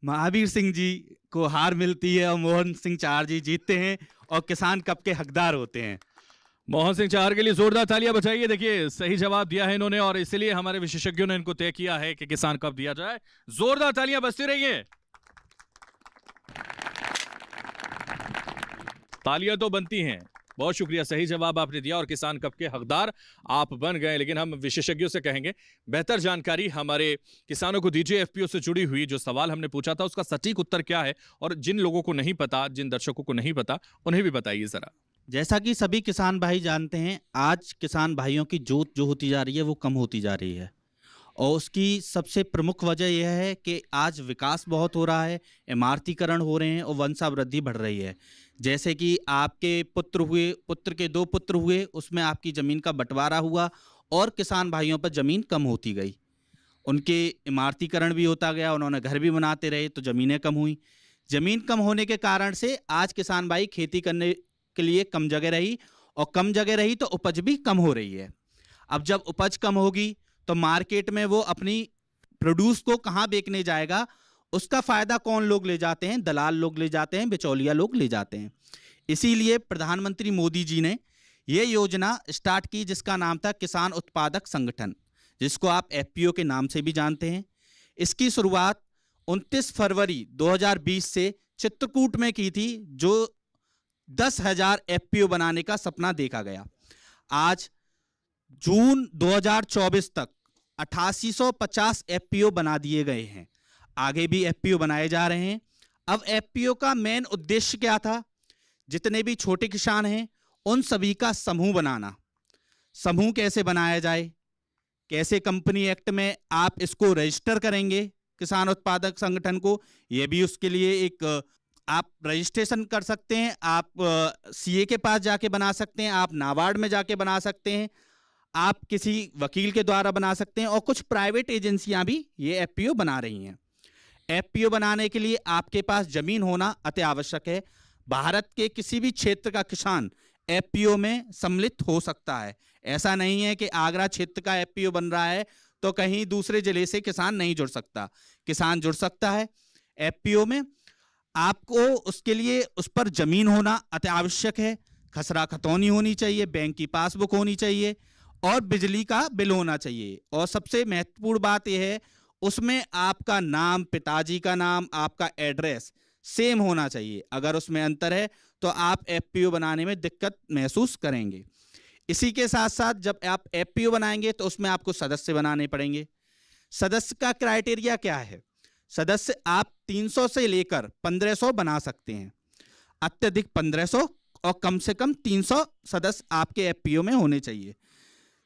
Speaker 5: महावीर सिंह जी को हार मिलती है और मोहन सिंह चाहर जी जीतते हैं और किसान कब के हकदार होते हैं।
Speaker 2: मोहन सिंह चाहर के लिए जोरदार तालियां बजाइए। देखिए, सही जवाब दिया है इन्होंने, और इसलिए हमारे विशेषज्ञों ने इनको तय किया है कि किसान कब दिया जाए। जोरदार तालियां बजती रहिए। तालियां तो बनती हैं, बहुत शुक्रिया, सही जवाब आपने दिया और किसान कप के हकदार आप बन गए। लेकिन हम विशेषज्ञों से कहेंगे बेहतर जानकारी हमारे किसानों को दीजिए। एफपीओ से जुड़ी हुई जो सवाल हमने पूछा था उसका सटीक उत्तर क्या है, और जिन लोगों को नहीं पता, जिन दर्शकों को नहीं पता, उन्हें भी बताइए जरा।
Speaker 5: जैसा कि सभी किसान भाई जानते हैं, आज किसान भाइयों की जोत जो होती जा रही है वो कम होती जा रही है, और उसकी सबसे प्रमुख वजह यह है कि आज विकास बहुत हो रहा है, इमारतीकरण हो रहे हैं और वंशावृद्धि बढ़ रही है। जैसे कि आपके पुत्र के 2 पुत्र हुए, उसमें आपकी ज़मीन का बंटवारा हुआ और किसान भाइयों पर ज़मीन कम होती गई, उनके इमारतीकरण भी होता गया, उन्होंने घर भी बनाते रहे तो ज़मीनें कम हुई। ज़मीन कम होने के कारण से आज किसान भाई खेती करने के लिए कम जगह रही, और कम जगह रही तो उपज भी कम हो रही है। अब जब उपज कम होगी तो मार्केट में वो अपनी प्रोड्यूस को कहाँ बेचने जाएगा, उसका फायदा कौन लोग ले जाते हैं? दलाल लोग ले जाते हैं, बिचौलिया लोग ले जाते हैं। इसीलिए प्रधानमंत्री मोदी जी ने ये योजना स्टार्ट की जिसका नाम था किसान उत्पादक संगठन, जिसको आप एफपीओ के नाम से भी जानते हैं। इसकी शुरुआत 29 फरवरी 2020 से चित्रकूट में की थी, जो 10,000 एफपीओ बनाने का सपना देखा गया। आज जून 2024 तक 8850 एफपीओ बना दिए गए हैं, आगे भी एफपीओ बनाए जा रहे हैं। अब एफपीओ का मेन उद्देश्य क्या था? जितने भी छोटे किसान हैं उन सभी का समूह बनाना। समूह कैसे बनाया जाए, कैसे कंपनी एक्ट में आप इसको रजिस्टर करेंगे किसान उत्पादक संगठन को, ये भी उसके लिए एक आप रजिस्ट्रेशन कर सकते हैं, आप सीए के पास जाके बना सकते हैं, आप नाबार्ड में जाके बना सकते हैं, आप किसी वकील के द्वारा बना सकते हैं, और कुछ प्राइवेट एजेंसियां भी ये एफपीओ बना रही हैं। एफपीओ बनाने के लिए आपके पास जमीन होना अति आवश्यक है। भारत के किसी भी क्षेत्र का किसान एफपीओ में सम्मिलित हो सकता है। ऐसा नहीं है कि आगरा क्षेत्र का एफपीओ बन रहा है तो कहीं दूसरे जिले से किसान नहीं जुड़ सकता। किसान जुड़ सकता है एफपीओ में। आपको उसके लिए उस पर जमीन होना अति आवश्यक है, खसरा खतौनी होनी चाहिए, बैंक की पासबुक होनी चाहिए और बिजली का बिल होना चाहिए। और सबसे महत्वपूर्ण बात यह है उसमें आपका नाम, पिताजी का नाम, आपका एड्रेस सेम होना चाहिए। अगर उसमें अंतर है तो आप एफपीओ बनाने में दिक्कत महसूस करेंगे। इसी के साथ साथ जब आप एफपीओ बनाएंगे तो उसमें आपको सदस्य बनाने पड़ेंगे। सदस्य का क्राइटेरिया क्या है? सदस्य आप 300 से लेकर 1500 बना सकते हैं, अत्यधिक 1500 और कम से कम 300 सदस्य आपके एफपीओ में होने चाहिए।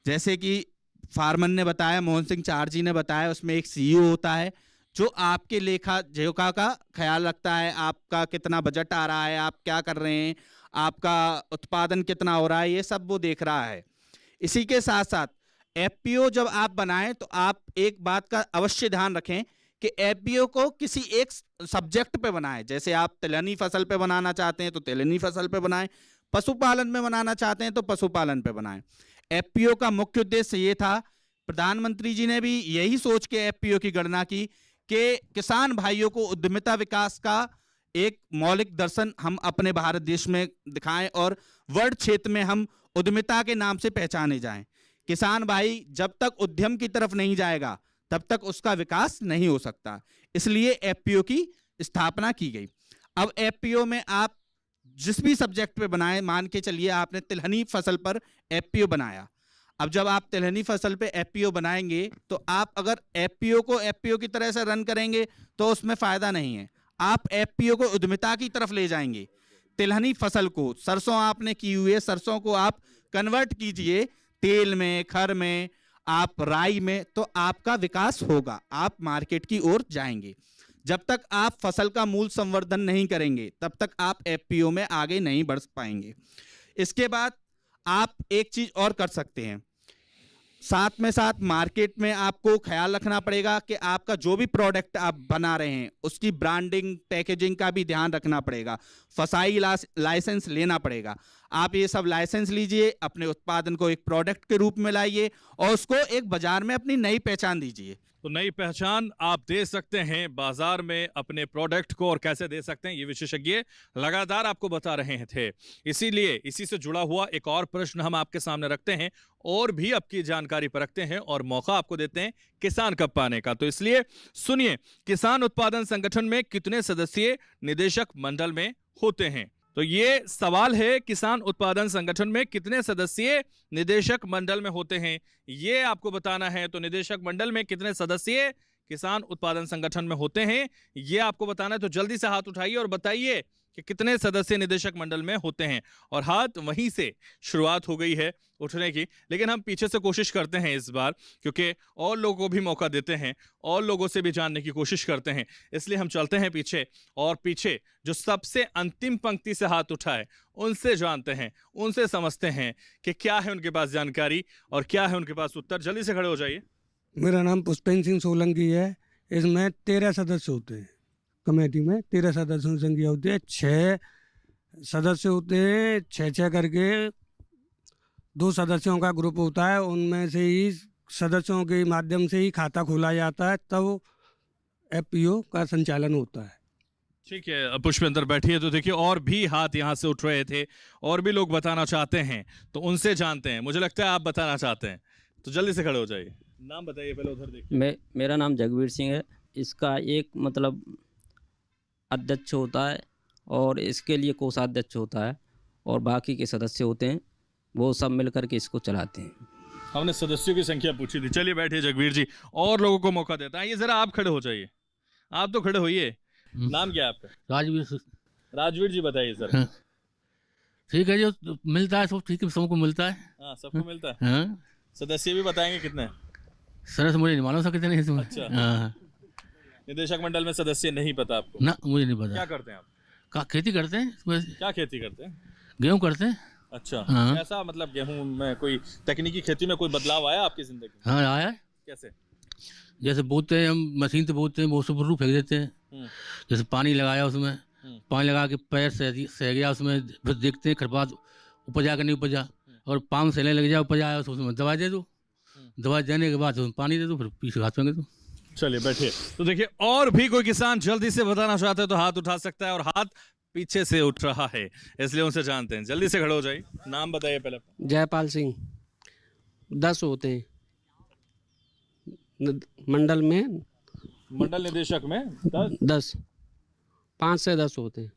Speaker 5: जैसे कि फार्मर ने बताया, मोहन सिंह चाहर जी ने बताया, उसमें एक सीईओ होता है जो आपके लेखा जोखा का ख्याल रखता है, आपका कितना बजट आ रहा है, आप क्या कर रहे हैं, आपका उत्पादन कितना हो रहा है, ये सब वो देख रहा है। इसी के साथ साथ एफपीओ जब आप बनाएं तो आप एक बात का अवश्य ध्यान रखें कि एफपीओ को किसी एक सब्जेक्ट पे बनाएं। जैसे आप तिलहनी फसल पे बनाना चाहते हैं तो तिलहनी फसल पे बनाएं, पशुपालन में बनाना चाहते हैं तो पशुपालन पे बनाएं। एफपीओ का मुख्य उद्देश्य ये था, प्रधानमंत्री जी ने भी यही सोच के एफपीओ की गणना की कि किसान भाइयों को उद्यमिता विकास का एक मौलिक दर्शन हम अपने भारत देश में दिखाएं और वर्ल्ड क्षेत्र में हम उद्यमिता के नाम से पहचाने जाएं। किसान भाई जब तक उद्यम की तरफ नहीं जाएगा तब तक उसका विकास नहीं हो सकता, इसलिए एफपीओ की स्थापना की गई। अब एफपीओ में आप जिस भी सब्जेक्ट पे बनाए, मान के चलिए आपने तिलहनी फसल पर एफपीओ बनाया। अब जब आप तिलहनी फसल पे एफपीओ बनाएंगे तो आप अगर एफपीओ को एफपीओ की तरह से रन करेंगे तो उसमें फायदा नहीं है। आप एफपीओ को उद्यमिता की तरफ ले जाएंगे। तिलहनी फसल को, सरसों आपने की हुई है, सरसों को आप कन्वर्ट कीजिए तेल में, खर में, आप राई में, तो आपका विकास होगा, आप मार्केट की ओर जाएंगे। जब तक आप फसल का मूल संवर्धन नहीं करेंगे तब तक आप एफपीओ में आगे नहीं बढ़ पाएंगे। इसके बाद आप एक चीज और कर सकते हैं, साथ में साथ मार्केट में आपको ख्याल रखना पड़ेगा कि आपका जो भी प्रोडक्ट आप बना रहे हैं उसकी ब्रांडिंग, पैकेजिंग का भी ध्यान रखना पड़ेगा। फसाई लाइसेंस लेना पड़ेगा। आप ये सब लाइसेंस लीजिए, अपने उत्पादन को एक प्रोडक्ट के रूप में लाइए और उसको एक बाजार में अपनी नई पहचान दीजिए।
Speaker 2: तो नई पहचान आप दे सकते हैं बाजार में अपने प्रोडक्ट को, और कैसे दे सकते हैं ये विशेषज्ञ लगातार आपको बता रहे थे। इसीलिए इसी से जुड़ा हुआ एक और प्रश्न हम आपके सामने रखते हैं और भी आपकी जानकारी परखते हैं और मौका आपको देते हैं किसान कप पाने का। तो इसलिए सुनिए, किसान उत्पादन संगठन में कितने सदस्यीय निदेशक मंडल में होते हैं। तो ये सवाल है, किसान उत्पादन संगठन में कितने सदस्यीय निदेशक मंडल में होते हैं, ये आपको बताना है। तो निदेशक मंडल में कितने सदस्यीय किसान उत्पादन संगठन में होते हैं, ये आपको बताना है। तो जल्दी से हाथ उठाइए और बताइए कि कितने सदस्य निदेशक मंडल में होते हैं। और हाथ वहीं से शुरुआत हो गई है उठने की, लेकिन हम पीछे से कोशिश करते हैं इस बार, क्योंकि और लोगों को भी मौका देते हैं, और लोगों से भी जानने की कोशिश करते हैं। इसलिए हम चलते हैं पीछे, और पीछे जो सबसे अंतिम पंक्ति से हाथ उठाए उनसे जानते हैं, उनसे समझते हैं कि क्या है उनके पास जानकारी और क्या है उनके पास उत्तर। जल्दी से खड़े हो जाइए।
Speaker 7: मेरा नाम पुष्पेंद्र सिंह सोलंकी है। इसमें 13 सदस्य होते हैं। कमेटी में 13 सदस्यों की संख्या होती है। 6 सदस्य होते हैं, 6 करके 2 सदस्यों का ग्रुप होता है। उनमें से ही सदस्यों के माध्यम से ही खाता खोला जाता है, तब एफपीओ का संचालन होता है।
Speaker 2: ठीक है, पुष्पेंद्र बैठिए। तो देखिए, और भी हाथ यहाँ से उठ रहे थे, और भी लोग बताना चाहते हैं, तो उनसे जानते हैं। मुझे लगता है आप बताना चाहते हैं, तो जल्दी से खड़े हो जाइए। नाम बताइए पहले, उधर देखिए।
Speaker 3: मेरा नाम जगवीर सिंह है। इसका एक मतलब अध्यक्ष होता है, और इसके लिए कोषाध्यक्ष होता है, और बाकी के सदस्य होते हैं, वो सब मिलकर के इसको चलाते हैं।
Speaker 2: हमने सदस्यों की संख्या पूछी थी। चलिए बैठिए जगवीर जी, और लोगों को मौका देता है। ये जरा आप खड़े हो जाइए, आप तो खड़े होइए। नाम क्या है आपका?
Speaker 21: राजवीर।
Speaker 2: राजवीर जी बताइए सर।
Speaker 21: हाँ। ठीक है, जो मिलता है सब ठीक है, सबको मिलता है।
Speaker 2: हाँ, सबको मिलता है।
Speaker 21: हाँ।
Speaker 2: सदस्य भी बताएंगे कितने?
Speaker 21: सर मुझे नहीं मालूम कितने हैं इसमें।
Speaker 2: अच्छा।
Speaker 21: हाँ।
Speaker 2: निदेशक मंडल में सदस्य नहीं पता आपको?
Speaker 21: ना, मुझे नहीं पता।
Speaker 2: क्या करते हैं आप?
Speaker 21: खेती करते हैं।
Speaker 2: क्या खेती करते हैं?
Speaker 21: गेहूँ करते हैं।
Speaker 2: अच्छा।
Speaker 21: हाँ।
Speaker 2: ऐसा मतलब गेहूं में कोई तकनीकी खेती में कोई बदलाव आया आपकी जिंदगी में?
Speaker 21: हाँ, आया।
Speaker 2: कैसे?
Speaker 21: जैसे बोते हैं हम, मशीन से बोते हैं, वो सुपरू फेंक देते हैं। जैसे पानी लगाया उसमें, पानी लगा के पैर सह गया उसमें, फिर देखते हैं खरपात उपजा कि नहीं उपजा, और पाम सहने लग जाए उपजा आया, उसमें दवा दे दो। दवा देने के बाद उसमें पानी दे दो, फिर पीछे हाथ फेंक दो।
Speaker 2: चलिए बैठिए। तो देखिए, और भी कोई किसान जल्दी से बताना चाहते हैं तो हाथ उठा सकता है, और हाथ पीछे से उठ रहा है, इसलिए उनसे जानते हैं। जल्दी से खड़े हो जाइए। नाम बताइए पहले।
Speaker 7: जयपाल सिंह। 10 होते हैं मंडल में।
Speaker 2: मंडल निदेशक में
Speaker 7: 10 5 से 10 होते हैं।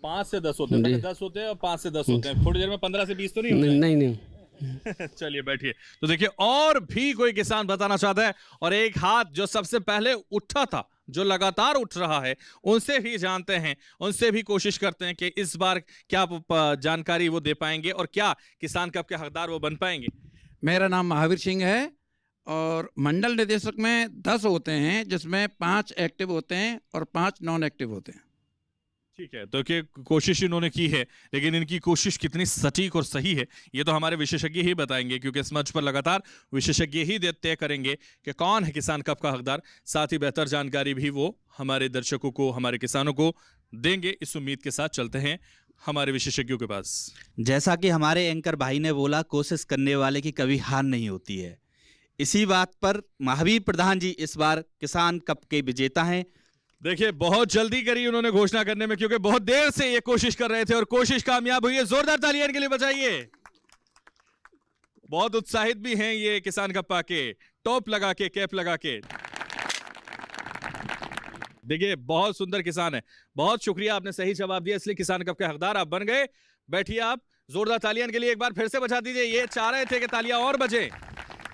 Speaker 2: 5 से 10 होते हैं। पहले 10 होते हैं और 5 से 10 होते हैं। थोड़ी देर में 15 से 20 तो नहीं होते हैं?
Speaker 7: नहीं।
Speaker 2: चलिए बैठिए। तो देखिए, और भी कोई किसान बताना चाहता है, और एक हाथ जो सबसे पहले उठा था, जो लगातार उठ रहा है, उनसे भी जानते हैं, उनसे भी कोशिश करते हैं कि इस बार क्या जानकारी वो दे पाएंगे, और क्या किसान कप के हकदार वो बन पाएंगे।
Speaker 6: मेरा नाम महावीर सिंह है, और मंडल निदेशक में 10 होते हैं, जिसमें 5 एक्टिव होते हैं और 5 नॉन एक्टिव होते हैं।
Speaker 2: ठीक है, तो कि कोशिश इन्होंने की है, लेकिन इनकी कोशिश कितनी सटीक और सही है ये तो हमारे विशेषज्ञ ही बताएंगे, क्योंकि इस मंच पर लगातार विशेषज्ञ ही तय करेंगे कि कौन है किसान कप का हकदार। साथ ही बेहतर जानकारी भी वो हमारे दर्शकों को, हमारे किसानों को देंगे। इस उम्मीद के साथ चलते हैं हमारे विशेषज्ञों के पास।
Speaker 5: जैसा कि हमारे एंकर भाई ने बोला, कोशिश करने वाले की कभी हार नहीं होती है। इसी बात पर महावीर प्रधान जी इस बार किसान कप के विजेता हैं।
Speaker 2: देखिए, बहुत जल्दी करी उन्होंने घोषणा करने में, क्योंकि बहुत देर से ये कोशिश कर रहे थे, और कोशिश कामयाब हुई है। जोरदार तालियां इनके लिए बजाइए। बहुत उत्साहित भी हैं ये किसान कप पाके, टॉप लगा के, कैप लगा के। देखिए, बहुत सुंदर किसान है। बहुत शुक्रिया, आपने सही जवाब दिया, इसलिए किसान कप के हकदार आप बन गए। बैठिए आप। जोरदार तालियां इनके लिए एक बार फिर से बजा दीजिए। ये चाह रहे थे कि तालियां और बजे।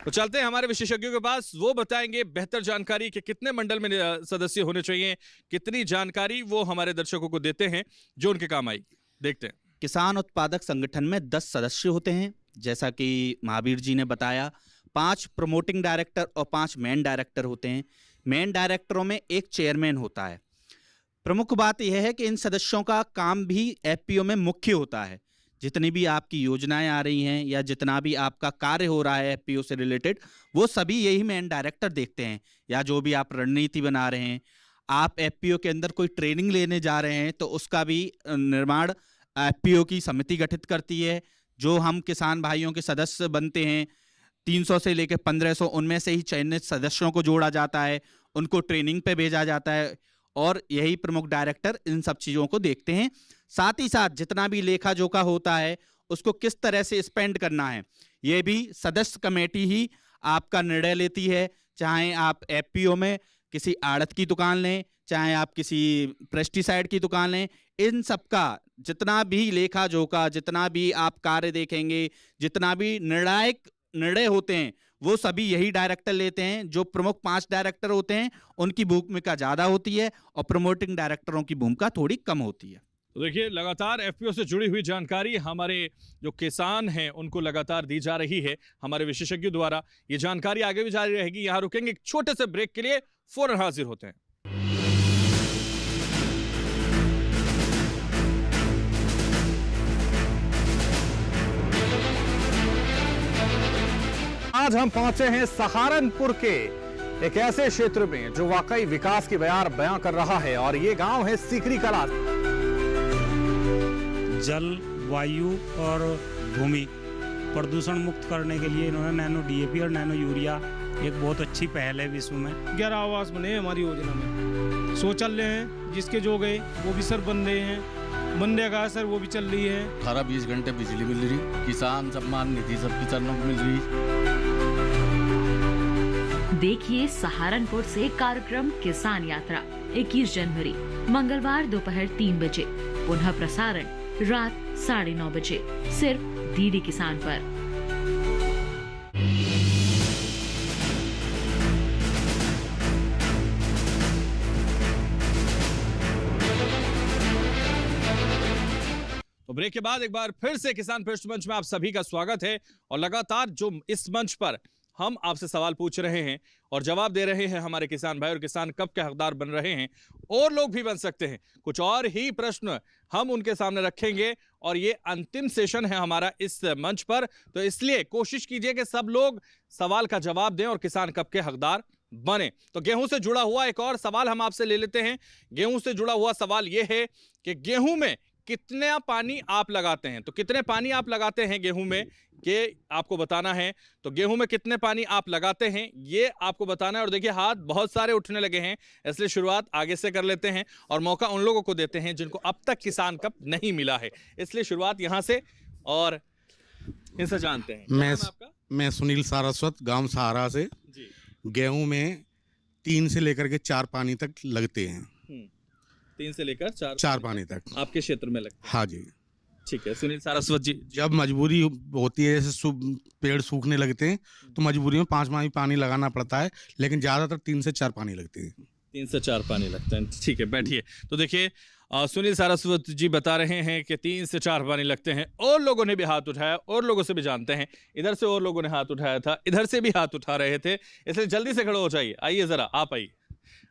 Speaker 2: तो चलते हैं हमारे विशेषज्ञों के पास, वो बताएंगे बेहतर जानकारी कि कितने मंडल में सदस्य होने चाहिए, कितनी जानकारी वो हमारे दर्शकों को देते हैं जो उनके काम आई। देखते हैं।
Speaker 5: किसान उत्पादक संगठन में 10 सदस्य होते हैं, जैसा कि महावीर जी ने बताया। 5 प्रमोटिंग डायरेक्टर और 5 मेन डायरेक्टर होते हैं। मेन डायरेक्टरों में एक चेयरमैन होता है। प्रमुख बात यह है कि इन सदस्यों का काम भी एफपीओ में मुख्य होता है। जितनी भी आपकी योजनाएं आ रही हैं या जितना भी आपका कार्य हो रहा है एफपीओ से रिलेटेड, वो सभी यही मेन डायरेक्टर देखते हैं। या जो भी आप रणनीति बना रहे हैं, आप एफपीओ के अंदर कोई ट्रेनिंग लेने जा रहे हैं, तो उसका भी निर्माण एफपीओ की समिति गठित करती है। जो हम किसान भाइयों के सदस्य बनते हैं, 300 से लेकर 1500, उनमें से ही चयनित सदस्यों को जोड़ा जाता है, उनको ट्रेनिंग पे भेजा जाता है, और यही प्रमुख डायरेक्टर इन सब चीज़ों को देखते हैं। साथ ही साथ जितना भी लेखा जोखा होता है, उसको किस तरह से स्पेंड करना है, ये भी सदस्य कमेटी ही आपका निर्णय लेती है। चाहे आप एफपीओ में किसी आड़त की दुकान लें, चाहे आप किसी पेस्टिसाइड की दुकान लें, इन सब का जितना भी लेखा जोखा, जितना भी आप कार्य देखेंगे, जितना भी निर्णय होते हैं, वो सभी यही डायरेक्टर लेते हैं। जो प्रमुख 5 डायरेक्टर होते हैं उनकी भूमिका ज़्यादा होती है और प्रमोटिंग डायरेक्टरों की भूमिका थोड़ी कम होती है।
Speaker 2: तो देखिए, लगातार एफपीओ से जुड़ी हुई जानकारी हमारे जो किसान हैं उनको लगातार दी जा रही है हमारे विशेषज्ञों द्वारा। ये जानकारी आगे भी जारी रहेगी। यहाँ रुकेंगे एक छोटे से ब्रेक के लिए, फौरन हाजिर होते हैं। आज हम पहुंचे हैं सहारनपुर के एक ऐसे क्षेत्र में जो वाकई विकास की बयां कर रहा है, और ये गांव है सीकरी कला।
Speaker 8: जल, वायु और भूमि प्रदूषण मुक्त करने के लिए इन्होंने नैनो डीएपी और नैनो यूरिया एक बहुत अच्छी पहल है विश्व में।
Speaker 13: 11 आवास बने हमारी योजना में, शौचालय हैं जिसके जो गए वो भी सर बन रहे हैं, मनरेगा सर वो भी चल रही है।
Speaker 8: 18-20 घंटे बिजली मिल रही, किसान सम्मान निधि सबकी किसानों को मिल रही।
Speaker 22: देखिए सहारनपुर से कार्यक्रम किसान यात्रा 21 जनवरी मंगलवार दोपहर 3 बजे, पुनः प्रसारण रात 9:30 बजे, सिर्फ डीडी किसान पर।
Speaker 2: तो ब्रेक के बाद एक बार फिर से किसान पृष्ठ मंच में आप सभी का स्वागत है। और लगातार जो इस मंच पर हम आपसे सवाल पूछ रहे हैं और जवाब दे रहे हैं हमारे किसान भाई, और किसान कब के हकदार बन रहे हैं, और लोग भी बन सकते हैं। कुछ और ही प्रश्न हम उनके सामने रखेंगे, और ये अंतिम सेशन है हमारा इस मंच पर, तो इसलिए कोशिश कीजिए कि सब लोग सवाल का जवाब दें और किसान कब के हकदार बने। तो गेहूं से जुड़ा हुआ एक और सवाल हम आपसे ले लेते हैं। गेहूं से जुड़ा हुआ सवाल यह है कि गेहूं में कितना पानी आप लगाते हैं? तो कितने पानी आप लगाते हैं गेहूं में, ये आपको बताना है। तो गेहूं में कितने पानी आप लगाते हैं ये आपको बताना है। और देखिए, हाथ बहुत सारे उठने लगे हैं, इसलिए शुरुआत आगे से कर लेते हैं और मौका उन लोगों को देते हैं जिनको अब तक किसान कप नहीं मिला है, इसलिए शुरुआत यहां से और इनसे जानते हैं।
Speaker 23: मैं सुनील सारस्वत, गांव सहारा से। गेहूं में 3 से लेकर के 4 पानी तक लगते हैं।
Speaker 2: 3 से लेकर
Speaker 23: 4 पानी तक
Speaker 2: आपके क्षेत्र में लगता है?
Speaker 23: हाँ जी,
Speaker 2: ठीक है। सुनील सारस्वत जी,
Speaker 23: जब मजबूरी होती है, जैसे पेड़ सूखने लगते हैं तो मजबूरी में 5 पानी लगाना पड़ता है, लेकिन ज़्यादातर 3 से 4 पानी लगते हैं।
Speaker 2: 3 से 4 पानी लगते हैं, ठीक है। बैठिए। तो देखिए, सुनील सारस्वत जी बता रहे हैं कि 3 से 4 पानी लगते हैं। और लोगों ने भी हाथ उठाया, और लोगों से भी जानते हैं। इधर से और लोगों ने हाथ उठाया था, इधर से भी हाथ उठा रहे थे, इसलिए जल्दी से खड़े हो जाइए। आइए जरा, आप आइए,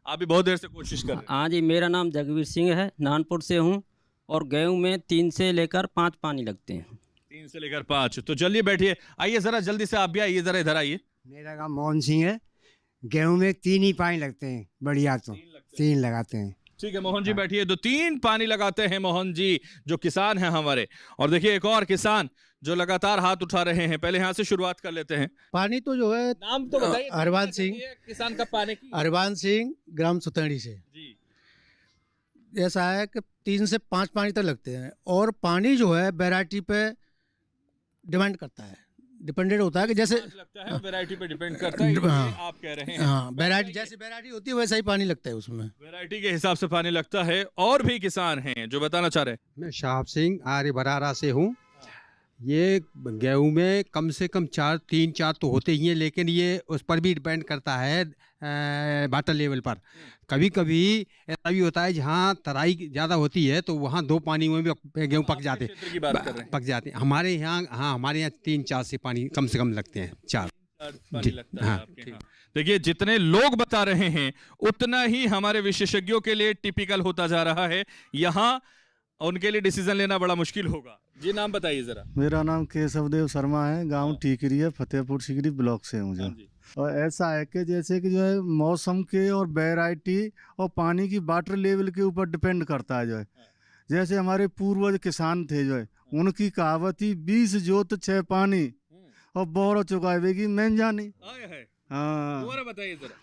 Speaker 2: आप भी बहुत देर से कोशिश कर रहे हैं।
Speaker 3: हाँ जी, मेरा नाम जगवीर सिंह है, नानपुर से हूँ, और गेहूं में 3 से लेकर 5 पानी लगते हैं।
Speaker 2: 3 से लेकर 5, तो चलिए बैठिए। आइए जरा जल्दी से, आप भी आइए जरा, इधर आइए।
Speaker 24: मेरा नाम मोहन सिंह है। गेहूं में 3 ही पानी लगते हैं, बढ़िया तो 3 लगाते हैं।
Speaker 2: ठीक है मोहन जी, बैठिए। तो 3 पानी लगाते हैं मोहन जी, जो किसान हैं हमारे। और देखिए, एक और किसान जो लगातार हाथ उठा रहे हैं, पहले यहाँ से शुरुआत कर लेते हैं।
Speaker 9: पानी तो जो है,
Speaker 2: नाम तो बताइए।
Speaker 9: अरबान सिंह,
Speaker 2: किसान का पानी की?
Speaker 9: अरबान सिंह, ग्राम सुतड़ी से
Speaker 2: जी।
Speaker 9: ऐसा है कि 3 से 5 पानी तक लगते हैं, और पानी जो है वैरायटी पे डिपेंड करता है, डिपेंडेंट होता है कि जैसे
Speaker 2: लगता है वैरायटी पे डिपेंड करता है।
Speaker 9: हाँ,
Speaker 2: आप कह रहे हैं।
Speaker 9: हाँ, वैरायटी जैसी वैरायटी होती है वैसा ही पानी लगता है उसमें,
Speaker 2: वैरायटी के हिसाब से पानी लगता है। और भी किसान हैं जो बताना चाह रहे हैं।
Speaker 12: मैं शाहब सिंह आर्य बरारा से हूँ। ये गेहूं में कम से कम 3-4 तो होते ही हैं, लेकिन ये उस पर भी डिपेंड करता है वाटर लेवल पर। कभी कभी ऐसा भी होता है जहाँ तराई ज़्यादा होती है तो वहाँ 2 पानी में भी गेहूँ पक जाते हैं। हमारे यहाँ, हाँ, हमारे यहाँ 3-4 से पानी कम से कम लगते हैं, 4
Speaker 2: पानी लगता है आपके। हाँ। देखिए, जितने लोग बता रहे हैं उतना ही हमारे विशेषज्ञों के लिए टिपिकल होता जा रहा है। यहाँ उनके लिए डिसीजन लेना बड़ा मुश्किल होगा। जी, नाम बताइए जरा।
Speaker 25: मेरा नाम केशवदेव शर्मा है, गांव टीकरी है, फतेहपुर सीकरी ब्लॉक से हूँ जो। और ऐसा है कि जैसे कि जो है मौसम के और वैरायटी और पानी की वाटर लेवल के ऊपर डिपेंड करता है जो है। जैसे हमारे पूर्वज किसान थे जो है, उनकी कहावत ही 20 जोत 6 पानी और बोरो चुकावेगी मैं जानी। हाँ,
Speaker 2: बताइए जरा।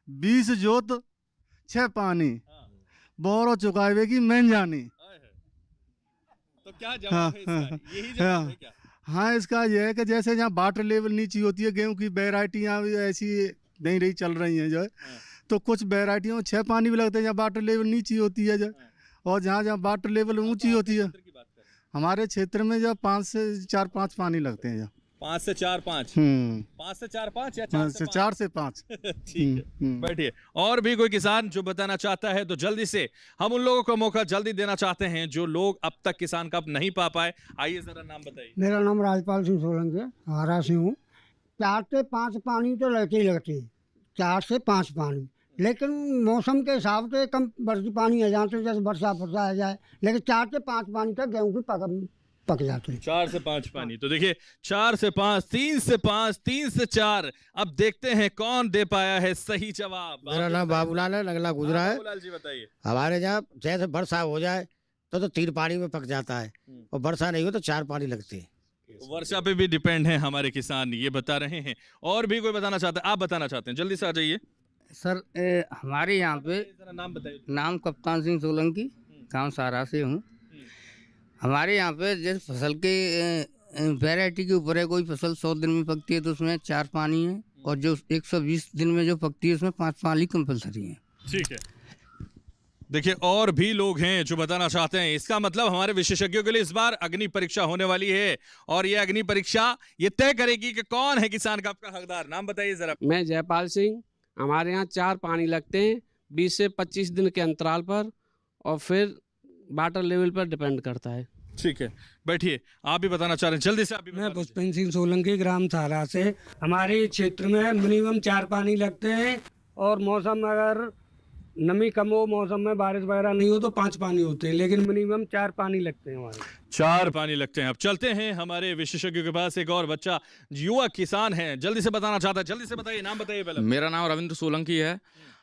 Speaker 25: 20 जोत 6 पानी बोरो चुकावेगी मैं जानी।
Speaker 2: तो क्या जवाब है इसका? यही जवाब है क्या?
Speaker 25: हाँ, इसका यह है कि जैसे जहाँ वाटर लेवल नीचे होती है, गेहूं की वैरायटी यहाँ भी ऐसी नहीं रही चल रही हैं जो है, तो कुछ वैरायटियों में 6 पानी भी लगते हैं जहाँ वाटर लेवल नीची होती है जो, और जहाँ जहाँ वाटर लेवल ऊंची होती है। हमारे क्षेत्र में जो 5 से 4-5 पानी लगते हैं जो।
Speaker 2: 5 से 4-5 5 से 4-5 या
Speaker 25: 4 से 5
Speaker 2: ठीक है, बैठिए। और भी कोई किसान जो बताना चाहता है तो जल्दी से, हम उन लोगों को मौका जल्दी देना चाहते हैं जो लोग अब तक किसान कप नहीं पा पाए। आइए जरा नाम बताइए।
Speaker 4: मेरा नाम राजपाल सिंह सोलंकी है, हारा से हूँ। 4 से 5 पानी तो लगते ही लगते हैं, 4 से 5 पानी, लेकिन मौसम के हिसाब से कम बरसी पानी आ जाते, जैसे वर्षा आ जाए, लेकिन 4 से 5 पानी तक गेहूँ की पक जाते हैं।
Speaker 2: 4 से 5 पानी, तो देखिए 4 से 5, 3 से 5, 3 से 4। अब देखते हैं कौन दे पाया है सही जवाब।
Speaker 10: मेरा नाम बाबूलाल है, नगला गुजरा है।
Speaker 2: बाबूलाल जी बताइए।
Speaker 10: हमारे यहाँ जैसे वर्षा हो जाए तो 3 पानी में पक जाता है, और वर्षा नहीं हो तो 4 पानी लगते हैं।
Speaker 2: वर्षा पे भी डिपेंड है हमारे किसान, ये बता रहे हैं। और भी कोई बताना चाहते हैं? आप बताना चाहते हैं, जल्दी से आ जाइए।
Speaker 3: सर हमारे यहाँ पे
Speaker 2: नाम बताइए।
Speaker 3: नाम कप्तान सिंह सोलंकी, गांव सारा से हूँ। हमारे यहाँ पे जैसे फसल के वैरायटी के ऊपर है, कोई फसल 100 दिन में पकती है तो उसमें 4 पानी है, और जो 120 दिन में जो पकती है उसमें 5 पानी कंपलसरी है।
Speaker 2: ठीक है, देखिए और भी लोग हैं जो बताना चाहते हैं। इसका मतलब हमारे विशेषज्ञों के लिए इस बार अग्नि परीक्षा होने वाली है, और ये अग्नि परीक्षा ये तय करेगी कि कौन है किसान का आपका हकदार। नाम बताइए जरा।
Speaker 7: मैं जयपाल सिंह, हमारे यहाँ 4 पानी लगते हैं 20 से 25 दिन के अंतराल पर, और फिर वाटर लेवल पर डिपेंड करता है।
Speaker 2: ठीक है, बैठिए। आप भी बताना चाह रहे हैं, जल्दी से आप भी।
Speaker 4: मैं पुष्पेंद्र सिंह सोलंकी, ग्राम थारा से। हमारे क्षेत्र में मिनिमम 4 पानी लगते हैं, और मौसम अगर नमी कम हो, मौसम में बारिश वगैरह नहीं हो तो 5 पानी होते हैं, लेकिन मिनिमम 4 पानी लगते हैं हमारे।
Speaker 2: 4 पानी लगते हैं। अब चलते हैं हमारे विशेषज्ञों के पास। एक और बच्चा युवा किसान है, जल्दी से बताना चाहता है, जल्दी से बताइए। नाम बताइए पहले।
Speaker 11: मेरा नाम रविंद्र सोलंकी है।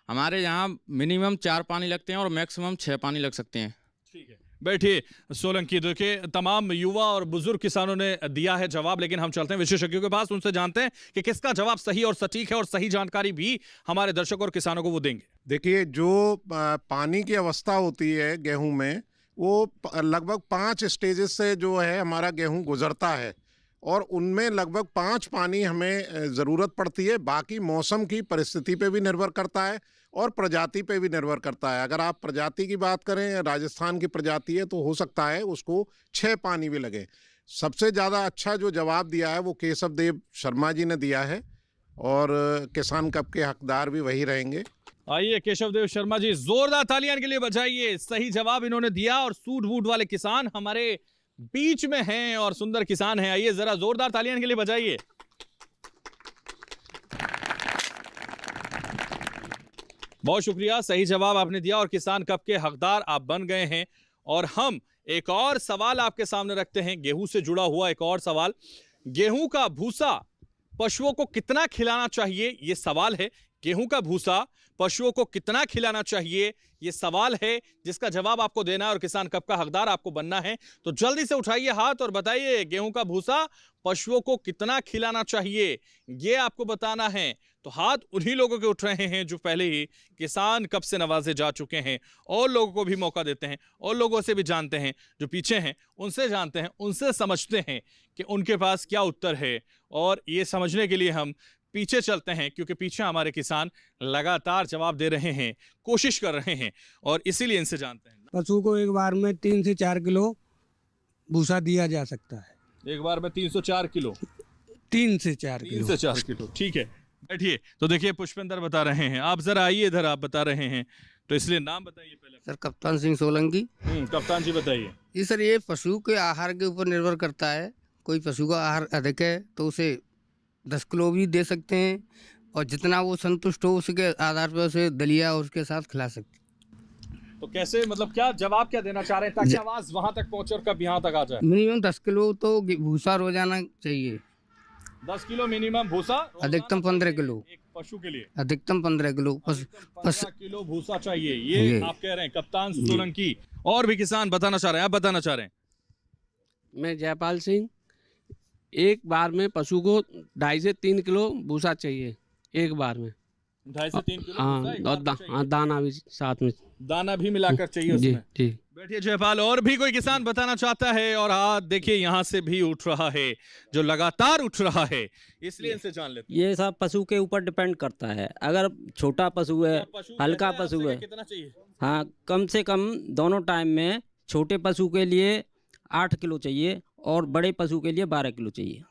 Speaker 11: हमारे यहाँ मिनिमम 4 पानी लगते हैं और मैक्सिमम 6 पानी लग सकते हैं।
Speaker 2: ठीक है, बैठिए। सोलंकी, देखिए तमाम युवा और बुजुर्ग किसानों ने दिया है जवाब, लेकिन हम चलते हैं विशेषज्ञों के पास, उनसे जानते हैं कि किसका जवाब सही और सटीक है, और सही जानकारी भी हमारे दर्शकों और किसानों को वो देंगे।
Speaker 14: देखिए, जो पानी की अवस्था होती है गेहूं में, वो लगभग 5 स्टेजेस से जो है हमारा गेहूं गुजरता है, और उनमें लगभग 5 पानी हमें ज़रूरत पड़ती है। बाकी मौसम की परिस्थिति पे भी निर्भर करता है और प्रजाति पे भी निर्भर करता है। अगर आप प्रजाति की बात करें, राजस्थान की प्रजाति है, तो हो सकता है उसको 6 पानी भी लगे। सबसे ज़्यादा अच्छा जो जवाब दिया है वो केशव देव शर्मा जी ने दिया है, और किसान कप के हकदार भी वही रहेंगे।
Speaker 2: आइए केशव देव शर्मा जी, जोरदार तालियां के लिए बजाइए। सही जवाब इन्होंने दिया, और सूट बूट वाले किसान हमारे बीच में हैं और सुंदर किसान हैं। आइए जरा जोरदार तालियां के लिए बजाइए। बहुत शुक्रिया, सही जवाब आपने दिया और किसान कप के हकदार आप बन गए हैं। और हम एक और सवाल आपके सामने रखते हैं, गेहूं से जुड़ा हुआ एक और सवाल। गेहूं का भूसा पशुओं को कितना खिलाना चाहिए, ये सवाल है। गेहूं का भूसा पशुओं को कितना खिलाना चाहिए, ये सवाल है जिसका जवाब आपको देना है, और किसान कप का हकदार आपको बनना है। तो जल्दी से उठाइए हाथ और बताइए, गेहूं का भूसा पशुओं को कितना खिलाना चाहिए, ये आपको बताना है। तो हाथ उन्हीं लोगों के उठ रहे हैं जो पहले ही किसान कप से नवाजे जा चुके हैं। और लोगों को भी मौका देते हैं, और लोगों से भी जानते हैं, जो पीछे हैं उनसे जानते हैं, उनसे समझते हैं कि उनके पास क्या उत्तर है। और ये समझने के लिए हम पीछे चलते हैं, क्योंकि पीछे हमारे किसान लगातार जवाब दे रहे हैं, कोशिश कर रहे हैं, और इसीलिए इनसे जानते हैं।
Speaker 4: पशु को एक बार में 3 से 4 किलो भूसा दिया जा सकता है।
Speaker 2: एक बार में 304 किलो
Speaker 4: 3 से 4 किलो
Speaker 2: 3 से 4 किलो ठीक है, बैठिए। तो देखिए पुष्पेंद्र बता रहे हैं, आप जरा आइए इधर, आप बता रहे हैं, तो इसलिए नाम बताइए पहले।
Speaker 3: सर कप्तान सिंह सोलंकी।
Speaker 2: कप्तान जी बताइए।
Speaker 3: जी सर, ये पशु के आहार के ऊपर निर्भर करता है। कोई पशु का आहार अधिक है तो उसे 10 किलो भी दे सकते हैं, और जितना वो संतुष्ट हो उसके आधार पर उसे दलिया और उसके साथ खिला सकते हैं।
Speaker 2: तो कैसे, मतलब क्या जवाब क्या देना चाह रहे हैं ताकि आवाज वहां तक पहुंचे और कब यहाँ तक आ जाए?
Speaker 3: मिनिमम 10 किलो तो भूसा रोजाना चाहिए।
Speaker 2: 10 किलो मिनिमम भूसा,
Speaker 3: अधिकतम 15 किलो
Speaker 2: एक पशु के लिए।
Speaker 3: अधिकतम 15 किलो
Speaker 2: 15 किलो भूसा चाहिए, ये आप कह रहे हैं कप्तान सोलंकी। और भी किसान बताना चाह रहे हैं, आप बताना चाह रहे हैं।
Speaker 7: मैं जयपाल सिंह, एक बार में पशु को 2.5 से 3 किलो भूसा चाहिए एक बार में।
Speaker 2: 2.5 से 3 किलो
Speaker 1: हाँ,
Speaker 2: भूसा एक
Speaker 1: और
Speaker 2: बार में चाहिए।
Speaker 1: हाँ, दाना भी साथ में।
Speaker 2: दाना भी मिलाकर चाहिए
Speaker 1: जी
Speaker 2: उसमें।
Speaker 1: जी।
Speaker 2: बैठिए जयपाल, और भी कोई किसान बताना चाहता है? और हाथ देखिए यहाँ से भी उठ रहा है, जो लगातार उठ रहा है, इसलिए इनसे जान लेते
Speaker 3: ये सब पशु के ऊपर डिपेंड करता है। अगर छोटा पशु है, हल्का पशु है,
Speaker 2: कितना चाहिए?
Speaker 3: हाँ, कम से कम दोनों टाइम में छोटे पशु के लिए 8 किलो चाहिए और बड़े पशु के लिए 12 किलो चाहिए।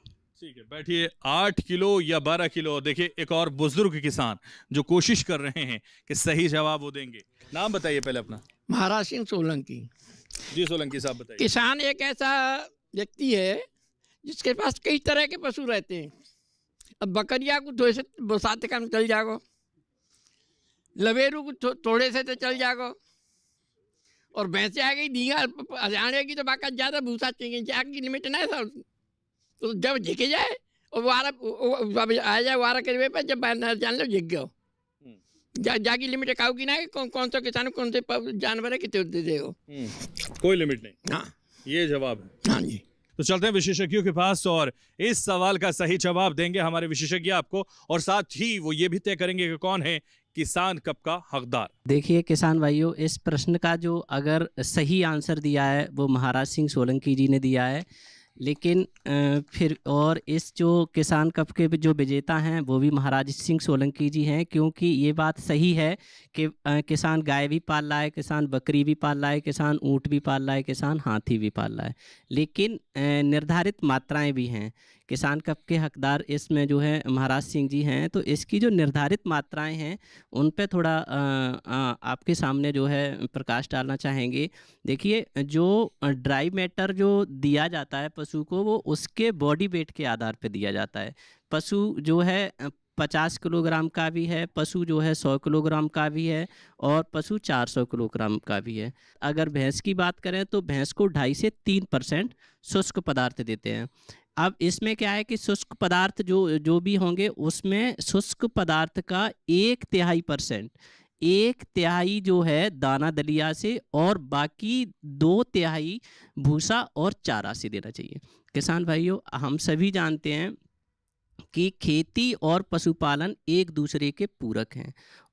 Speaker 2: ठीक है, बैठिए। 8 किलो या 12 किलो। देखिए एक और बुजुर्ग किसान जो कोशिश कर रहे हैं कि सही जवाब वो देंगे। नाम बताइए पहले अपना।
Speaker 15: महाराज सिंह सोलंकी।
Speaker 2: जी सोलंकी साहब बताइए।
Speaker 15: किसान एक ऐसा व्यक्ति है जिसके पास कई तरह के पशु रहते हैं। अब बकरिया को थोड़े से बसाते काम चल जागो, लवेरू को थोड़े से तो चल जागो, और भैंसे आ गई धींगा हजाने की तो बाका ज़्यादा भूसा चाहिए, जाग की लिमिट ना है सर। तो जब झिके जाए और वारा आ जाए वारा करवे पर, जब जान लो झिक गयो, जागी लिमिट काऊ की ना है, कौन सा किसान कौन से जानवर है कितने दे देगा,
Speaker 2: कोई लिमिट नहीं।
Speaker 15: हाँ,
Speaker 2: ये जवाब है।
Speaker 15: हाँ जी।
Speaker 2: तो चलते हैं विशेषज्ञों के पास और इस सवाल का सही जवाब देंगे हमारे विशेषज्ञ आपको, और साथ ही वो ये भी तय करेंगे कि कौन है किसान कप का हकदार।
Speaker 1: देखिए किसान भाइयों, इस प्रश्न का जो अगर सही आंसर दिया है वो महाराज सिंह सोलंकी जी ने दिया है, लेकिन फिर और इस जो किसान कप के जो विजेता हैं वो भी महाराज सिंह सोलंकी जी हैं, क्योंकि ये बात सही है कि किसान गाय भी पाल रहा है, किसान बकरी भी पाल रहा है, किसान ऊँट भी पाल रहा है, किसान हाथी भी पाल रहा है, लेकिन निर्धारित मात्राएं भी हैं। किसान कप के हकदार इसमें जो है महाराज सिंह जी हैं, तो इसकी जो निर्धारित मात्राएं हैं उन पे थोड़ा आपके सामने जो है प्रकाश डालना चाहेंगे। देखिए, जो ड्राई मैटर जो दिया जाता है पशु को, वो उसके बॉडी वेट के आधार पे दिया जाता है। पशु जो है 50 किलोग्राम का भी है, पशु जो है 100 किलोग्राम का भी है, और पशु 400 किलोग्राम का भी है। अगर भैंस की बात करें तो भैंस को 2.5 से 3% शुष्क पदार्थ देते हैं। अब इसमें क्या है कि शुष्क पदार्थ जो भी होंगे उसमें शुष्क पदार्थ का 1/3%, 1/3 जो है दाना दलिया से, और बाकी 2/3 भूसा और चारा से देना चाहिए। किसान भाइयों, हम सभी जानते हैं कि खेती और पशुपालन एक दूसरे के पूरक हैं,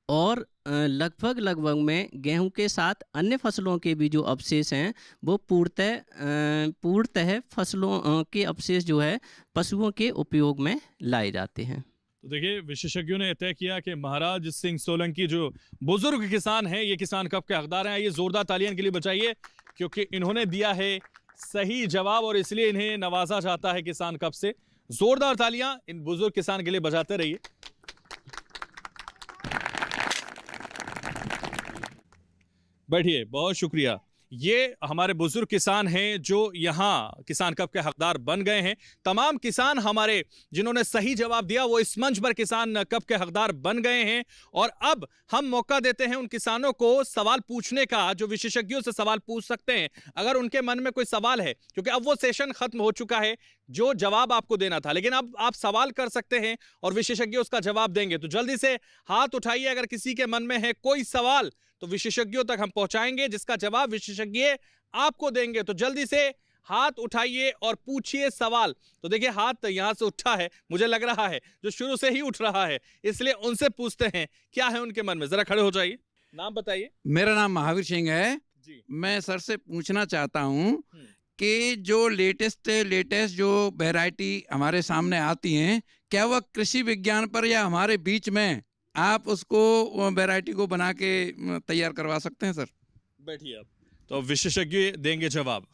Speaker 1: और लगभग में गेहूं के साथ अन्य फसलों के भी जो अवशेष हैं वो पूर्णतः फसलों के अवशेष जो है पशुओं के उपयोग में लाए जाते हैं।
Speaker 2: तो देखिए, विशेषज्ञों ने तय किया कि महाराज सिंह सोलंकी जो बुजुर्ग किसान हैं, ये किसान कप के हकदार हैं। ये जोरदार तालियां के लिए बजाइए, क्योंकि इन्होंने दिया है सही जवाब और इसलिए इन्हें नवाजा जाता है किसान कप से। जोरदार तालियां इन बुजुर्ग किसान के लिए बजाते रहिए। बैठिए, बहुत शुक्रिया। ये हमारे बुजुर्ग किसान हैं जो यहाँ किसान कप के हकदार बन गए हैं। तमाम किसान हमारे जिन्होंने सही जवाब दिया वो इस मंच पर किसान कप के हकदार बन गए हैं, और अब हम मौका देते हैं उन किसानों को सवाल पूछने का जो विशेषज्ञों से सवाल पूछ सकते हैं अगर उनके मन में कोई सवाल है, क्योंकि अब वो सेशन खत्म हो चुका है जो जवाब आपको देना था, लेकिन अब आप सवाल कर सकते हैं और विशेषज्ञ उसका जवाब देंगे। तो जल्दी से हाथ उठाइए अगर किसी के मन में है कोई सवाल, तो विशेषज्ञों तक हम पहुंचाएंगे जिसका जवाब विशेषज्ञ आपको देंगे। तो जल्दी से हाथ उठाइए और पूछिए सवाल। तो देखिए, हाथ यहां से उठा है, मुझे लग रहा है जो शुरू से ही उठ रहा है, इसलिए उनसे पूछते हैं क्या है उनके मन में। जरा खड़े हो जाइए, नाम बताइए।
Speaker 6: मेरा नाम महावीर सिंह है
Speaker 2: जी।
Speaker 6: मैं सर से पूछना चाहता हूँ कि जो लेटेस्ट जो वैरायटी हमारे सामने आती हैं, क्या वह कृषि विज्ञान पर या हमारे बीच में आप उसको वैरायटी को बना के तैयार करवा सकते हैं सर?
Speaker 2: बैठिए आप, तो विशेषज्ञ देंगे जवाब।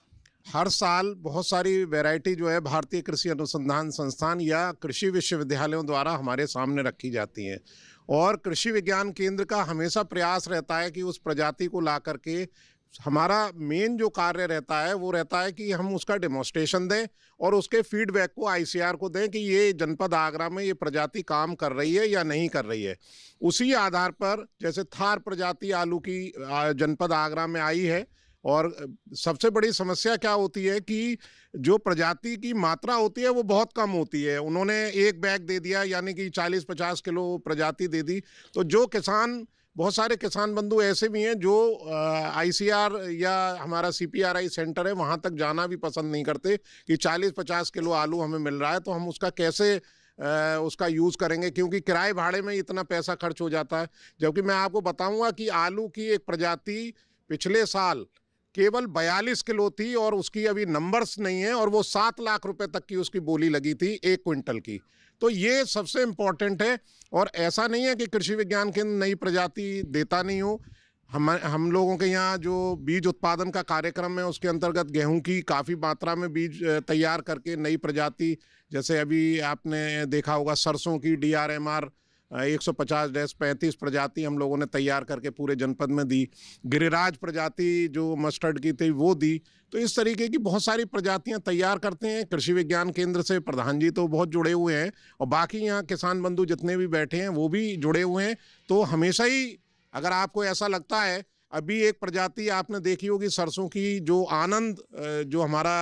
Speaker 14: हर साल बहुत सारी वैरायटी जो है भारतीय कृषि अनुसंधान संस्थान या कृषि विश्वविद्यालयों द्वारा हमारे सामने रखी जाती हैं, और कृषि विज्ञान केंद्र का हमेशा प्रयास रहता है कि उस प्रजाति को ला करके, हमारा मेन जो कार्य रहता है वो रहता है कि हम उसका डेमोन्स्ट्रेशन दें और उसके फीडबैक को आईसीआर को दें कि ये जनपद आगरा में ये प्रजाति काम कर रही है या नहीं कर रही है। उसी आधार पर जैसे थार प्रजाति आलू की जनपद आगरा में आई है, और सबसे बड़ी समस्या क्या होती है कि जो प्रजाति की मात्रा होती है वो बहुत कम होती है। उन्होंने एक बैग दे दिया, यानी कि 40-50 किलो प्रजाति दे दी, तो जो किसान, बहुत सारे किसान बंधु ऐसे भी हैं जो आईसीआर या हमारा सीपीआरआई सेंटर है वहाँ तक जाना भी पसंद नहीं करते कि 40-50 किलो आलू हमें मिल रहा है तो हम उसका कैसे उसका यूज़ करेंगे, क्योंकि किराए भाड़े में इतना पैसा खर्च हो जाता है। जबकि मैं आपको बताऊंगा कि आलू की एक प्रजाति पिछले साल केवल 42 किलो थी और उसकी अभी नंबर्स नहीं है, और वो 7 लाख रुपए तक की उसकी बोली लगी थी 1 क्विंटल की। तो ये सबसे इम्पोर्टेंट है। और ऐसा नहीं है कि कृषि विज्ञान केंद्र नई प्रजाति देता नहीं हो। हम लोगों के यहाँ जो बीज उत्पादन का कार्यक्रम है उसके अंतर्गत गेहूं की काफ़ी मात्रा में बीज तैयार करके नई प्रजाति, जैसे अभी आपने देखा होगा सरसों की DRMR 150-35 प्रजाति हम लोगों ने तैयार करके पूरे जनपद में दी। गिरिराज प्रजाति जो मस्टर्ड की थी वो दी। तो इस तरीके की बहुत सारी प्रजातियां तैयार करते हैं। कृषि विज्ञान केंद्र से प्रधान जी तो बहुत जुड़े हुए हैं, और बाकी यहाँ किसान बंधु जितने भी बैठे हैं वो भी जुड़े हुए हैं। तो हमेशा ही अगर आपको ऐसा लगता है, अभी एक प्रजाति आपने देखी होगी सरसों की जो आनंद, जो हमारा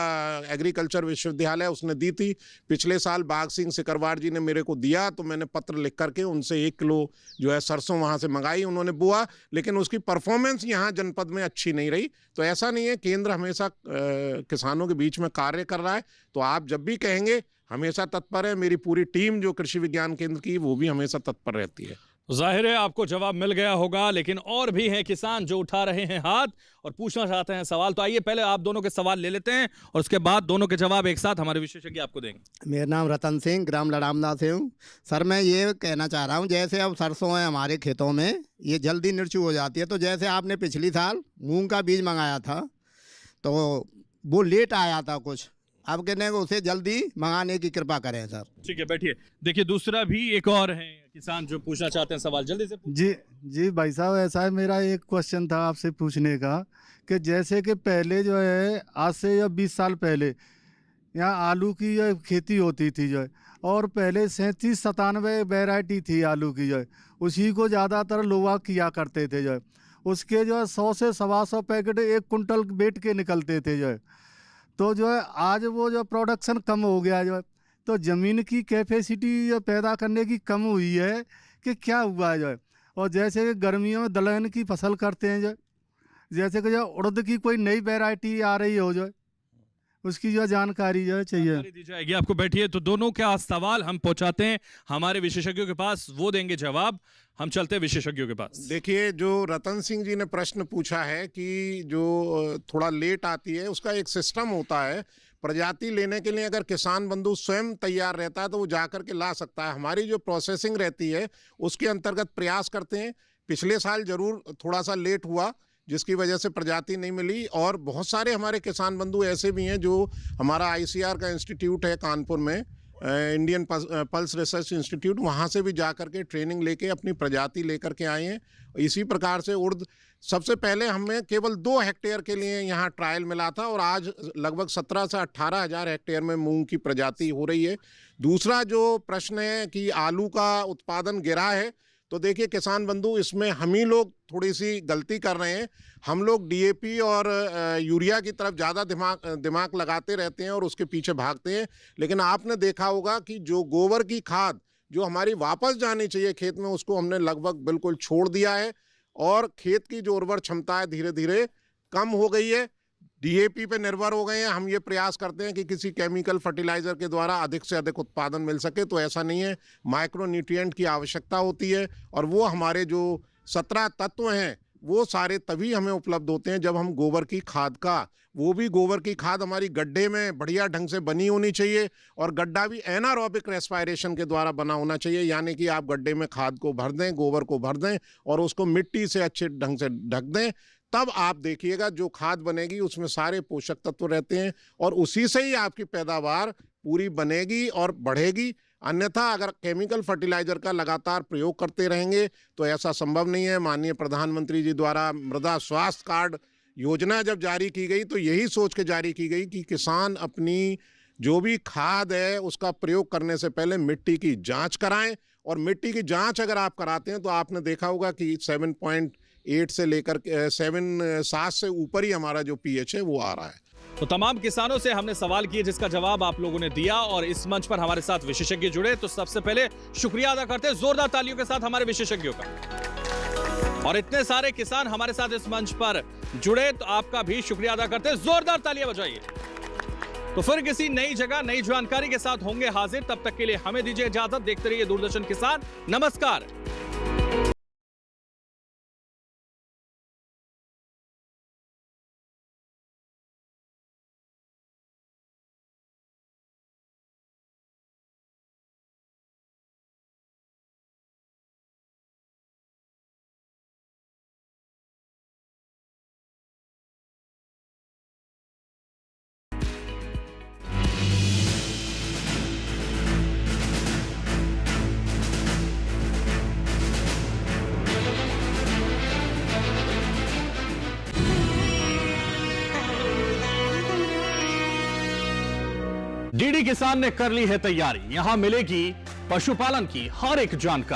Speaker 14: एग्रीकल्चर विश्वविद्यालय उसने दी थी पिछले साल, बाघ सिंह सिकरवार जी ने मेरे को दिया, तो मैंने पत्र लिख करके उनसे 1 किलो जो है सरसों वहाँ से मंगाई, उन्होंने बुआ, लेकिन उसकी परफॉर्मेंस यहाँ जनपद में अच्छी नहीं रही। तो ऐसा नहीं है, केंद्र हमेशा किसानों के बीच में कार्य कर रहा है। तो आप जब भी कहेंगे हमेशा तत्पर है। मेरी पूरी टीम जो कृषि विज्ञान केंद्र की वो भी हमेशा तत्पर रहती है।
Speaker 2: जाहिर है आपको जवाब मिल गया होगा, लेकिन और भी हैं किसान जो उठा रहे हैं हाथ और पूछना चाहते हैं सवाल। तो आइए पहले आप दोनों के सवाल ले लेते हैं और उसके बाद दोनों के जवाब एक साथ हमारे विशेषज्ञ आपको देंगे।
Speaker 16: मेरा नाम रतन सिंह, ग्राम लड़ामदा से हूँ। सर मैं ये कहना चाह रहा हूँ, जैसे अब सरसों है हमारे खेतों में, ये जल्दी निर्चु हो जाती है। तो जैसे आपने पिछली साल मूंग का बीज मंगाया था तो वो लेट आया था कुछ, अब कहने को उसे जल्दी मंगाने की कृपा करें सर।
Speaker 2: ठीक है, बैठिए। देखिए दूसरा भी एक और है किसान जो पूछना चाहते हैं सवाल, जल्दी से
Speaker 25: जी भाई साहब, ऐसा है, मेरा एक क्वेश्चन था आपसे पूछने का कि जैसे कि पहले जो है आज से या 20 साल पहले यहाँ आलू की जो खेती होती थी जो है, और पहले 37-97 वैरायटी थी आलू की जो है, उसी को ज़्यादातर लोग किया करते थे जो है। उसके जो है 100 से 125 पैकेट 1 कुंटल बेच के निकलते थे जो है। तो जो है आज वो जो प्रोडक्शन कम हो गया जो है, तो ज़मीन की कैपेसिटी पैदा करने की कम हुई है कि क्या हुआ है जो है। और जैसे कि गर्मियों में दलहन की फसल करते हैं जो है, जैसे कि जो उड़द की कोई नई वैरायटी आ रही हो जो है, उसकी जो जानकारी जो है चाहिए
Speaker 2: दी जाएगी आपको। बैठिए। तो दोनों का सवाल हम पहुंचाते हैं हमारे विशेषज्ञों के पास, वो देंगे जवाब। हम चलते हैं विशेषज्ञों के पास।
Speaker 14: देखिए, जो रतन सिंह जी ने प्रश्न पूछा है कि जो थोड़ा लेट आती है, उसका एक सिस्टम होता है। प्रजाति लेने के लिए अगर किसान बंधु स्वयं तैयार रहता है तो वो जा कर के ला सकता है। हमारी जो प्रोसेसिंग रहती है उसके अंतर्गत प्रयास करते हैं। पिछले साल जरूर थोड़ा सा लेट हुआ जिसकी वजह से प्रजाति नहीं मिली, और बहुत सारे हमारे किसान बंधु ऐसे भी हैं जो हमारा ICR का इंस्टीट्यूट है कानपुर में, इंडियन पल्स रिसर्च इंस्टीट्यूट, वहाँ से भी जा कर के ट्रेनिंग लेके अपनी प्रजाति लेकर के आए हैं। इसी प्रकार से उड़द सबसे पहले हमें केवल 2 हेक्टेयर के लिए यहाँ ट्रायल मिला था, और आज लगभग 17 से 18 हज़ार हेक्टेयर में मूंग की प्रजाति हो रही है। दूसरा जो प्रश्न है कि आलू का उत्पादन गिरा है, तो देखिए किसान बंधु, इसमें हम ही लोग थोड़ी सी गलती कर रहे हैं। हम लोग DAP और यूरिया की तरफ ज़्यादा दिमाग लगाते रहते हैं और उसके पीछे भागते हैं। लेकिन आपने देखा होगा कि जो गोबर की खाद जो हमारी वापस जानी चाहिए खेत में, उसको हमने लगभग बिल्कुल छोड़ दिया है, और खेत की जो उर्वर क्षमता है धीरे धीरे कम हो गई है। DAP पे निर्भर हो गए हैं। हम ये प्रयास करते हैं कि किसी केमिकल फर्टिलाइज़र के द्वारा अधिक से अधिक उत्पादन मिल सके, तो ऐसा नहीं है। माइक्रो न्यूट्रिएंट की आवश्यकता होती है, और वो हमारे जो 17 तत्व हैं वो सारे तभी हमें उपलब्ध होते हैं जब हम गोबर की खाद का, वो भी गोबर की खाद हमारी गड्ढे में बढ़िया ढंग से बनी होनी चाहिए, और गड्ढा भी एनारोबिक रेस्पायरेशन के द्वारा बना होना चाहिए। यानी कि आप गड्ढे में खाद को भर दें, गोबर को भर दें, और उसको मिट्टी से अच्छे ढंग से ढक दें। तब आप देखिएगा जो खाद बनेगी उसमें सारे पोषक तत्व रहते हैं, और उसी से ही आपकी पैदावार पूरी बनेगी और बढ़ेगी। अन्यथा अगर केमिकल फर्टिलाइज़र का लगातार प्रयोग करते रहेंगे तो ऐसा संभव नहीं है। माननीय प्रधानमंत्री जी द्वारा मृदा स्वास्थ्य कार्ड योजना जब जारी की गई तो यही सोच के जारी की गई कि किसान अपनी जो भी खाद है उसका प्रयोग करने से पहले मिट्टी की जांच कराएं, और मिट्टी की जांच अगर आप कराते हैं तो आपने देखा होगा कि 7.8 से लेकर 7 से ऊपर ही हमारा जो pH है वो आ रहा है।
Speaker 2: तो तमाम किसानों से हमने सवाल किए जिसका जवाब आप लोगों ने दिया, और इस मंच पर हमारे साथ विशेषज्ञ जुड़े। तो सबसे पहले शुक्रिया अदा करते हैं जोरदार तालियों के साथ हमारे विशेषज्ञों का। और इतने सारे किसान हमारे साथ इस मंच पर जुड़े तो आपका भी शुक्रिया अदा करते हैं, जोरदार तालियां बजाइए। तो फिर किसी नई जगह नई जानकारी के साथ होंगे हाजिर। तब तक के लिए हमें दीजिए इजाजत। देखते रहिए दूरदर्शन किसान। नमस्कार। डीडी किसान ने कर ली है तैयारी। यहां मिलेगी पशुपालन की हर एक जानकारी।